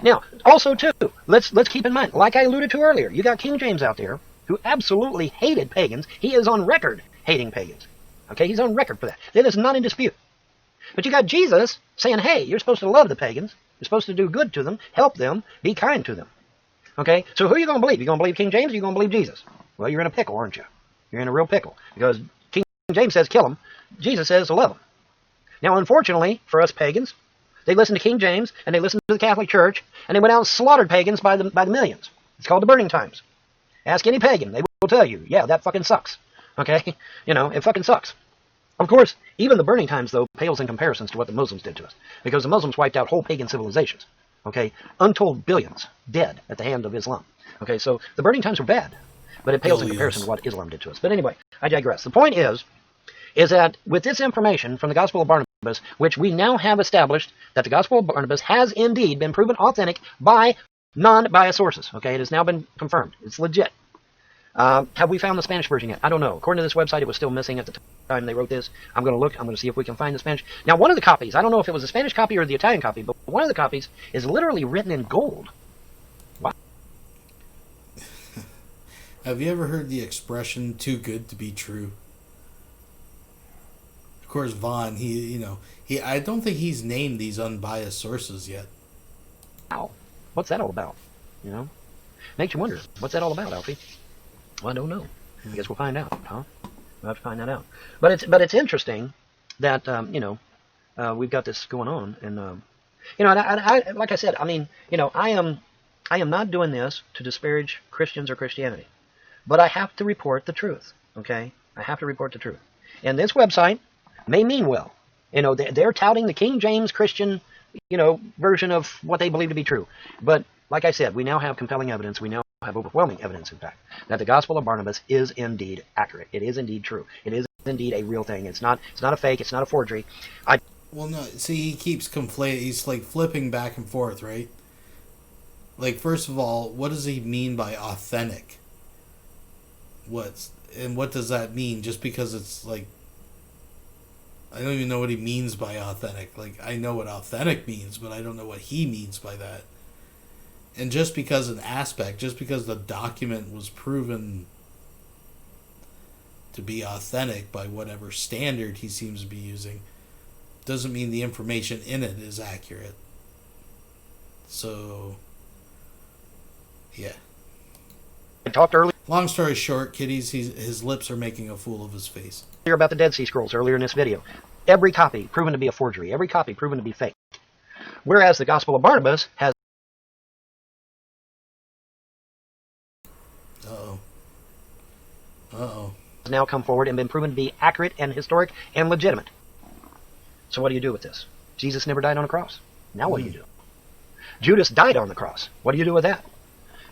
Speaker 12: Now, also, too, let's keep in mind, like I alluded to earlier, you got King James out there who absolutely hated pagans. He is on record hating pagans. Okay, he's on record for that. That is not in dispute. But you got Jesus saying, hey, you're supposed to love the pagans. You're supposed to do good to them, help them, be kind to them. Okay, so who are you going to believe? You going to believe King James or you going to believe Jesus? Well, you're in a pickle, aren't you? You're in a real pickle. Because King James says kill them. Jesus says love them. Now, unfortunately, for us pagans, they listened to King James and they listened to the Catholic Church and they went out and slaughtered pagans by the millions. It's called the burning times. Ask any pagan. They will tell you, yeah, that fucking sucks. Okay? It fucking sucks. Of course, even the burning times, though, pales in comparisons to what the Muslims did to us. Because the Muslims wiped out whole pagan civilizations. Okay, untold billions dead at the hand of Islam. Okay, so the burning times were bad, but it pales in comparison to what Islam did to us. But anyway, I digress. The point is that with this information from the Gospel of Barnabas, which we now have established that the Gospel of Barnabas has indeed been proven authentic by non-biased sources. Okay, it has now been confirmed. It's legit. Have we found the Spanish version yet? I don't know. According to this website, it was still missing at the time they wrote this. I'm going to look. I'm going to see if we can find the Spanish. Now, one of the copies, I don't know if it was the Spanish copy or the Italian copy, but one of the copies is literally written in gold. Wow.
Speaker 2: Have you ever heard the expression "too good to be true"? Of course, Vaughn. I don't think he's named these unbiased sources yet.
Speaker 12: Wow. What's that all about? Makes you wonder. What's that all about, Alfie? Well, I don't know. I guess we'll find out, huh? We'll have to find that out. But it's interesting that we've got this going on, and I like I said, I mean, I am not doing this to disparage Christians or Christianity, but I have to report the truth. Okay, I have to report the truth. And this website may mean well. They're touting the King James Christian, version of what they believe to be true. But like I said, we now have compelling evidence. We now have overwhelming evidence, in fact, that the Gospel of Barnabas is indeed accurate. It is indeed true. It is indeed a real thing. It's not a fake. It's not a forgery.
Speaker 2: Well, no. See, he keeps conflating. He's like flipping back and forth, right? Like, first of all, what does he mean by authentic? What does that mean? Just because it's like, I don't even know what he means by authentic. Like, I know what authentic means, but I don't know what he means by that. And just because the document was proven to be authentic by whatever standard he seems to be using, doesn't mean the information in it is accurate. So, yeah.
Speaker 12: I talked earlier.
Speaker 2: Long story short, kiddies, his lips are making a fool of his face.
Speaker 12: About the Dead Sea Scrolls earlier in this video. Every copy proven to be a forgery. Every copy proven to be fake. Whereas the Gospel of Barnabas has now come forward and been proven to be accurate and historic and legitimate. So what do you do with this? Jesus never died on a cross. Now what do you do? Judas died on the cross. What do you do with that?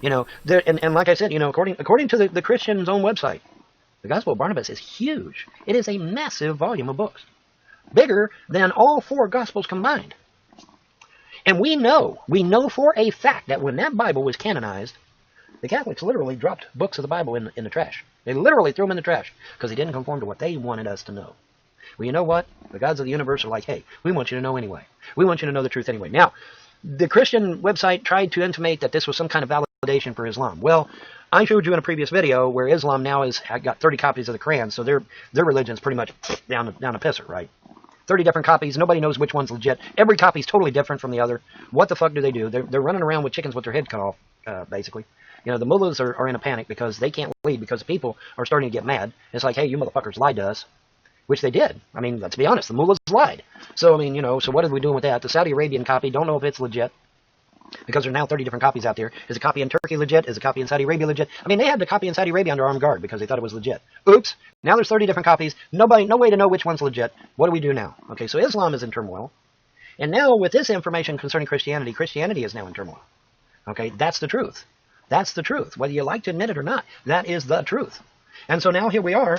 Speaker 12: And like I said, according to the Christian's own website, the Gospel of Barnabas is huge. It is a massive volume of books. Bigger than all 4 Gospels combined. And we know for a fact that when that Bible was canonized, the Catholics literally dropped books of the Bible in the trash. They literally threw them in the trash because they didn't conform to what they wanted us to know. Well, you know what? The gods of the universe are like, hey, we want you to know anyway. We want you to know the truth anyway. Now, the Christian website tried to intimate that this was some kind of validation for Islam. Well, I showed you in a previous video where Islam now has got 30 copies of the Quran, so their religion's pretty much down a pisser, right? 30 different copies. Nobody knows which one's legit. Every copy's totally different from the other. What the fuck do they do? They're running around with chickens with their head cut off, basically. The mullahs are in a panic because they can't lead because the people are starting to get mad. It's like, hey, you motherfuckers lied to us, which they did. I mean, let's be honest, the mullahs lied. So, I mean, so what are we doing with that? The Saudi Arabian copy, don't know if it's legit because there are now 30 different copies out there. Is a copy in Turkey legit? Is a copy in Saudi Arabia legit? I mean, they had the copy in Saudi Arabia under armed guard because they thought it was legit. Oops, now there's 30 different copies. No way to know which one's legit. What do we do now? Okay, so Islam is in turmoil. And now with this information concerning Christianity, Christianity is now in turmoil. Okay, that's the truth. That's the truth. Whether you like to admit it or not, that is the truth. And so now here we are.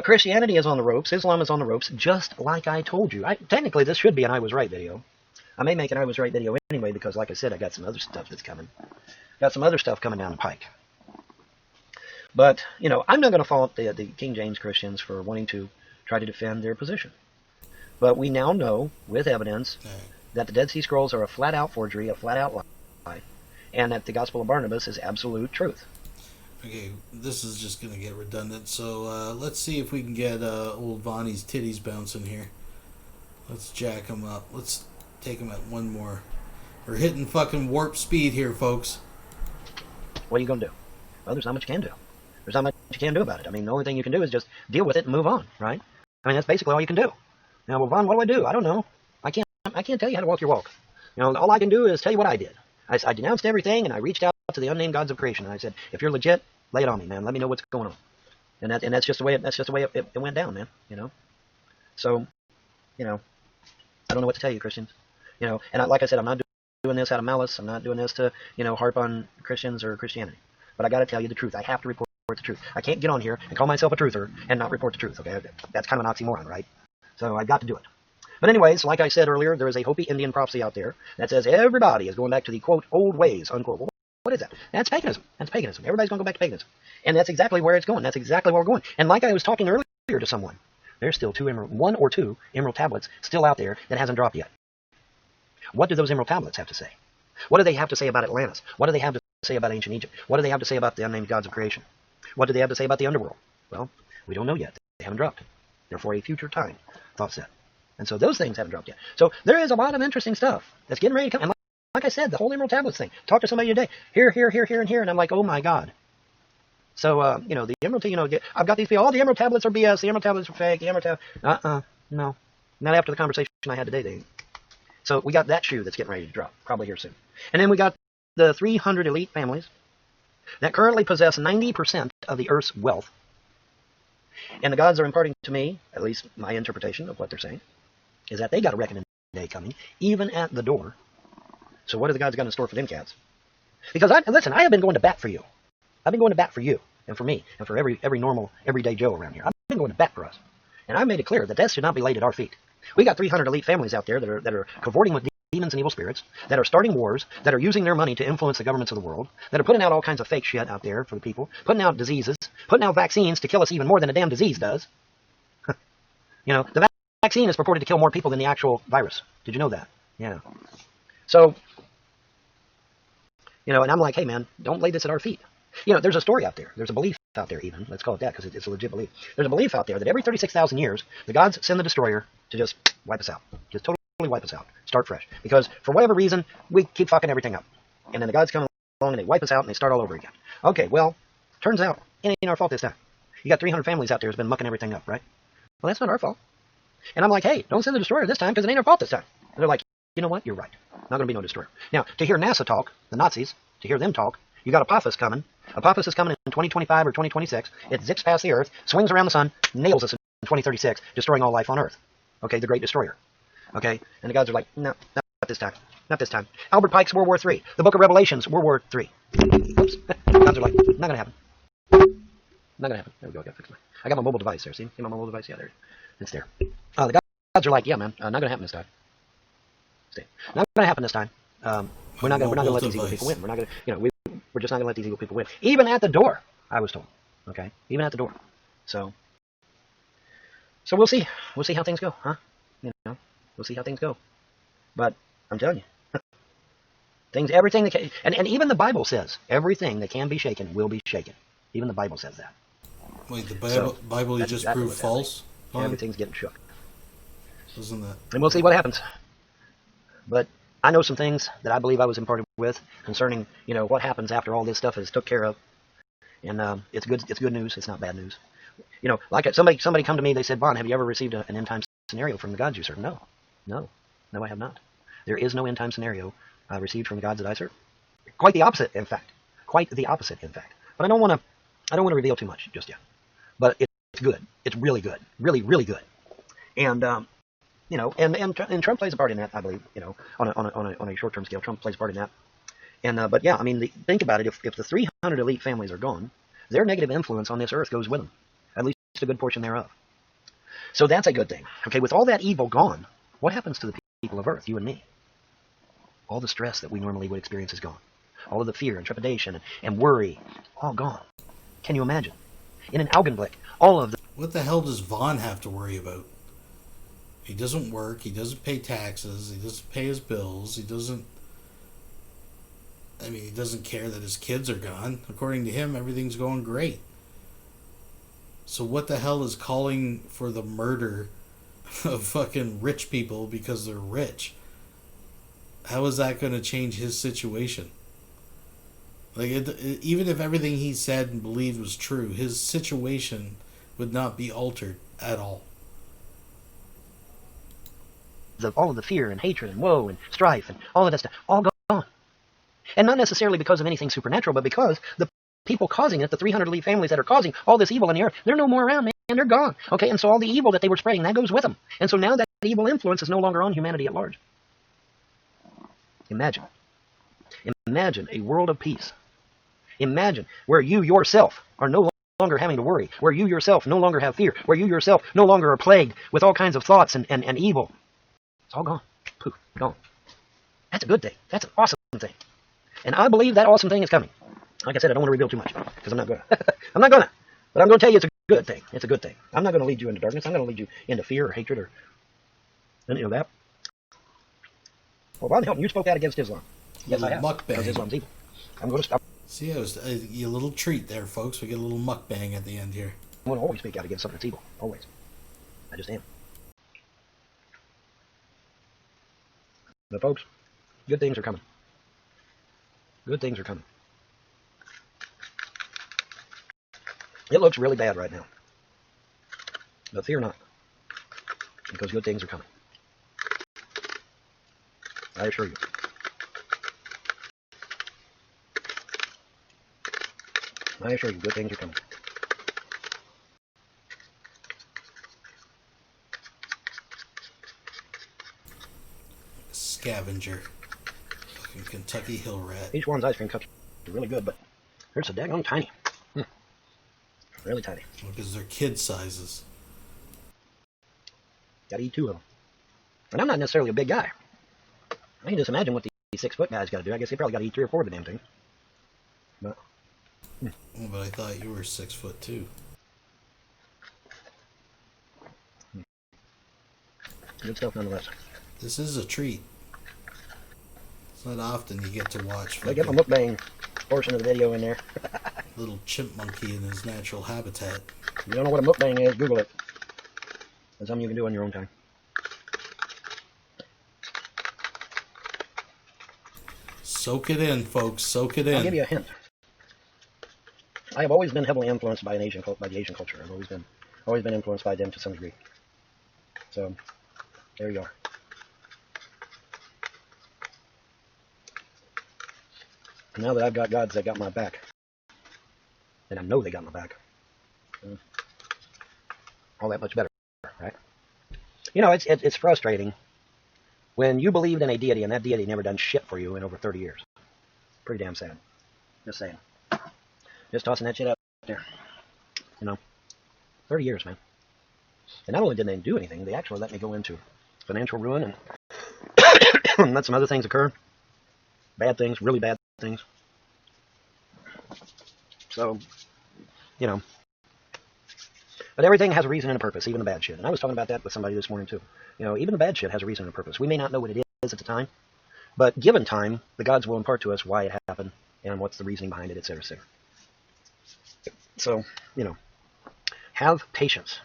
Speaker 12: Christianity is on the ropes. Islam is on the ropes, just like I told you. Technically, this should be an I Was Right video. I may make an I Was Right video anyway because, like I said, I got some other stuff that's coming. Got some other stuff coming down the pike. But, I'm not going to fault the King James Christians for wanting to try to defend their position. But we now know, with evidence, that the Dead Sea Scrolls are a flat-out forgery, a flat-out lie, and that the Gospel of Barnabas is absolute truth.
Speaker 2: Okay, this is just going to get redundant, so let's see if we can get old Vonnie's titties bouncing here. Let's jack him up. Let's take him at one more. We're hitting fucking warp speed here, folks.
Speaker 12: What are you going to do? Well, there's not much you can do. There's not much you can do about it. I mean, the only thing you can do is just deal with it and move on, right? I mean, that's basically all you can do. Now, well, Vaughn, what do? I don't know. I can't tell you how to walk your walk. All I can do is tell you what I did. I denounced everything, and I reached out to the unnamed gods of creation, and I said, if you're legit, lay it on me, man. Let me know what's going on. And that's just the way it went down, man. So, I don't know what to tell you, Christians. And like I said, I'm not doing this out of malice. I'm not doing this to, harp on Christians or Christianity. But I got to tell you the truth. I have to report the truth. I can't get on here and call myself a truther and not report the truth. Okay, that's kind of an oxymoron, right? So I've got to do it. But anyways, like I said earlier, there is a Hopi Indian prophecy out there that says everybody is going back to the, quote, old ways, unquote. Well, what is that? That's paganism. That's paganism. Everybody's going to go back to paganism. And that's exactly where it's going. That's exactly where we're going. And like I was talking earlier to someone, there's still one or two emerald tablets still out there that hasn't dropped yet. What do those emerald tablets have to say? What do they have to say about Atlantis? What do they have to say about ancient Egypt? What do they have to say about the unnamed gods of creation? What do they have to say about the underworld? Well, we don't know yet. They haven't dropped. They're for a future time, thought said. And so those things haven't dropped yet. So there is a lot of interesting stuff that's getting ready to come. And like I said, the whole emerald tablets thing. Talk to somebody today. Here, and here. And I'm like, oh my God. So, the emerald, I've got these people. All the emerald tablets are BS. The emerald tablets are fake. The emerald tablets, no. Not after the conversation I had today. So we got that shoe that's getting ready to drop, probably here soon. And then we got the 300 elite families that currently possess 90% of the Earth's wealth. And the gods are imparting to me, at least my interpretation of what they're saying, is that they got a reckoning day coming, even at the door. So what are the gods got in store for them cats? Because, listen, I have been going to bat for you. I've been going to bat for you, and for me, and for every normal, everyday Joe around here. I've been going to bat for us. And I made it clear that that should not be laid at our feet. We got 300 elite families out there that are cavorting with demons and evil spirits, that are starting wars, that are using their money to influence the governments of the world, that are putting out all kinds of fake shit out there for the people, putting out diseases, putting out vaccines to kill us even more than a damn disease does. The vaccine is purported to kill more people than the actual virus. Did you know that? Yeah. So, and I'm like, hey man, don't lay this at our feet. There's a story out there. There's a belief out there even. Let's call it that because it's a legit belief. There's a belief out there that every 36,000 years, the gods send the destroyer to just wipe us out. Just totally wipe us out. Start fresh. Because for whatever reason, we keep fucking everything up. And then the gods come along and they wipe us out and they start all over again. Okay, well, turns out it ain't our fault this time. You got 300 families out there that's been mucking everything up, right? Well, that's not our fault. And I'm like, hey, don't send the destroyer this time because it ain't our fault this time. And they're like, you know what? You're right. Not going to be no destroyer. Now, to hear NASA talk, the Nazis, to hear them talk, you got Apophis coming. Apophis is coming in 2025 or 2026. It zips past the Earth, swings around the sun, nails us in 2036, destroying all life on Earth. Okay, the Great Destroyer. Okay, and the gods are like, no, not this time. Not this time. Albert Pike's World War III. The Book of Revelations, World War III. Oops. The gods are like, not going to happen. Not going to happen. There we go. I got my mobile device there. See my mobile device? Yeah, there. It's there. The gods are like, yeah, man, not going to happen this time. Stay. Not going to happen this time. We're not going to let these evil people win. We're not going to, we're just not going to let these evil people win. Even at the door, I was told. Okay? Even at the door. So we'll see. We'll see how things go, huh? We'll see how things go. But I'm telling you, everything that can, and even the Bible says everything that can be shaken will be shaken. Even the Bible says that.
Speaker 2: Wait, the Bible you just
Speaker 12: exactly
Speaker 2: proved false?
Speaker 12: Everything's getting shook.
Speaker 2: Isn't that?
Speaker 12: And we'll see what happens. But I know some things that I believe I was imparted with concerning, what happens after all this stuff is took care of. And it's good. It's good news. It's not bad news. Like somebody come to me. They said, "Bon, have you ever received an end time scenario from the gods you serve?" No, I have not. There is no end time scenario received from the gods that I serve. Quite the opposite, in fact. Quite the opposite, in fact. But I don't want to reveal too much just yet. But it's good. It's really good. Really, really good. And and Trump plays a part in that, I believe. On a short-term scale, Trump plays a part in that. And but yeah, I mean, think about it. If the 300 elite families are gone, their negative influence on this earth goes with them. At least a good portion thereof. So that's a good thing. Okay, with all that evil gone, what happens to the people of Earth, you and me? All the stress that we normally would experience is gone. All of the fear and trepidation and worry, all gone. Can you imagine? In an Augenblick, all of the...
Speaker 2: What the hell does Vaughn have to worry about? He doesn't work, he doesn't pay taxes, he doesn't pay his bills, he doesn't care that his kids are gone. According to him, everything's going great. So what the hell is calling for the murder of fucking rich people because they're rich? How is that going to change his situation? Even if everything he said and believed was true, his situation would not be altered at all.
Speaker 12: All of the fear and hatred and woe and strife and all of that stuff, all gone. And not necessarily because of anything supernatural, but because the people causing it, the 300 elite families that are causing all this evil in the earth, they're no more around, man. They're gone. Okay, and so all the evil that they were spreading, that goes with them. And so now that evil influence is no longer on humanity at large. Imagine. Imagine a world of peace. Imagine where you yourself are no longer having to worry, where you yourself no longer have fear, where you yourself no longer are plagued with all kinds of thoughts and evil. It's all gone. Poof, gone. That's a good thing. That's an awesome thing. And I believe that awesome thing is coming. Like I said, I don't want to reveal too much because I'm not going to. I'm not going to. But I'm going to tell you it's a good thing. It's a good thing. I'm not going to lead you into darkness. I'm going to lead you into fear or hatred or any of that. Well, Ron Hilton, you spoke out against Islam. Yes, I have. Because Islam's evil. I'm going to stop.
Speaker 2: See, it was a little treat there, folks. We get a little mukbang at the end here.
Speaker 12: I'm going to always speak out against something that's evil. Always. I just am. But folks, good things are coming. Good things are coming. It looks really bad right now. But fear not. Because good things are coming. I assure you. I assure you, good things are coming.
Speaker 2: Scavenger. Fucking Kentucky Hill Rat.
Speaker 12: Each one's ice cream cups are really good, but they're so daggone tiny. Really tiny.
Speaker 2: Because they're kid sizes.
Speaker 12: Gotta eat 2 of them. And I'm not necessarily a big guy. I can just imagine what these 6-foot guys gotta do. I guess they probably gotta eat 3 or 4 of the damn thing. But,
Speaker 2: But I thought you were 6 foot too.
Speaker 12: Good stuff nonetheless.
Speaker 2: This is a treat. It's not often you get to watch.
Speaker 12: I get my mukbang portion of the video in there.
Speaker 2: Little chimp monkey in his natural habitat.
Speaker 12: If you don't know what a mukbang is, Google it. That's something you can do on your own time.
Speaker 2: Soak it in, folks. Soak it in.
Speaker 12: I'll give you a hint. I have always been heavily influenced by the Asian culture. I've always been influenced by them to some degree. So, there you are. And now that I've got gods that got my back, and I know they got my back, all that much better, right? You know, it's frustrating when you believed in a deity and that deity never done shit for you in over 30 years. Pretty damn sad. Just saying. Just tossing that shit out there. You know, 30 years, man. And not only did they do anything, they actually let me go into financial ruin and let some other things occur. Bad things, really bad things. So, you know. But everything has a reason and a purpose, even the bad shit. And I was talking about that with somebody this morning, too. You know, even the bad shit has a reason and a purpose. We may not know what it is at the time, but given time, the gods will impart to us why it happened and what's the reasoning behind it, etc., etc. So, you know, have patience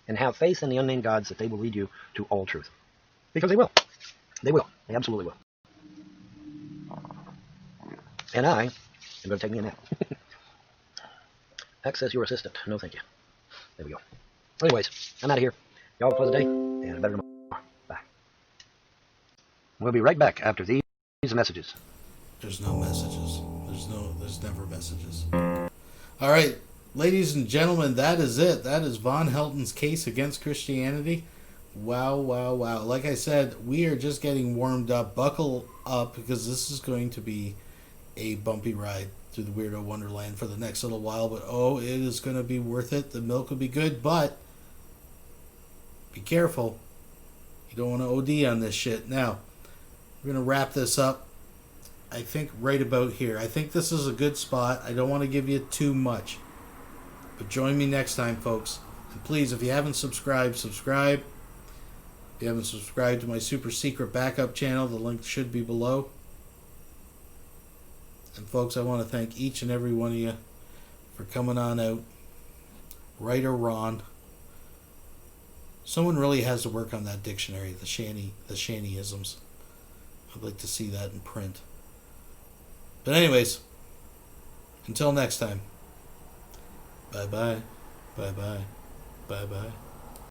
Speaker 12: and have faith in the unnamed gods that they will lead you to all truth. Because they will. They will. They absolutely will. And I am going to take me a nap. Access your assistant. No, thank you. There we go. Anyways, I'm out of here. Y'all have a pleasant day, and a better tomorrow. Bye. We'll be right back after these messages.
Speaker 2: There's no messages. There's never messages. All right, ladies and gentlemen, that is it. That is Von Helton's case against Christianity. Wow, wow, wow. Like I said, we are just getting warmed up. Buckle up, because this is going to be a bumpy ride through the Weirdo Wonderland for the next little while. But, oh, it is going to be worth it. The milk will be good, but be careful. You don't want to OD on this shit. Now, we're going to wrap this up. I think right about here. I think this is a good spot. I don't want to give you too much. But join me next time, folks. And please, if you haven't subscribed, subscribe. If you haven't subscribed to my super secret backup channel, the link should be below. And folks, I want to thank each and every one of you for coming on out. Right or wrong. Someone really has to work on that dictionary, the Shannyisms. I'd like to see that in print. But anyways, until next time, bye-bye, bye-bye, bye-bye.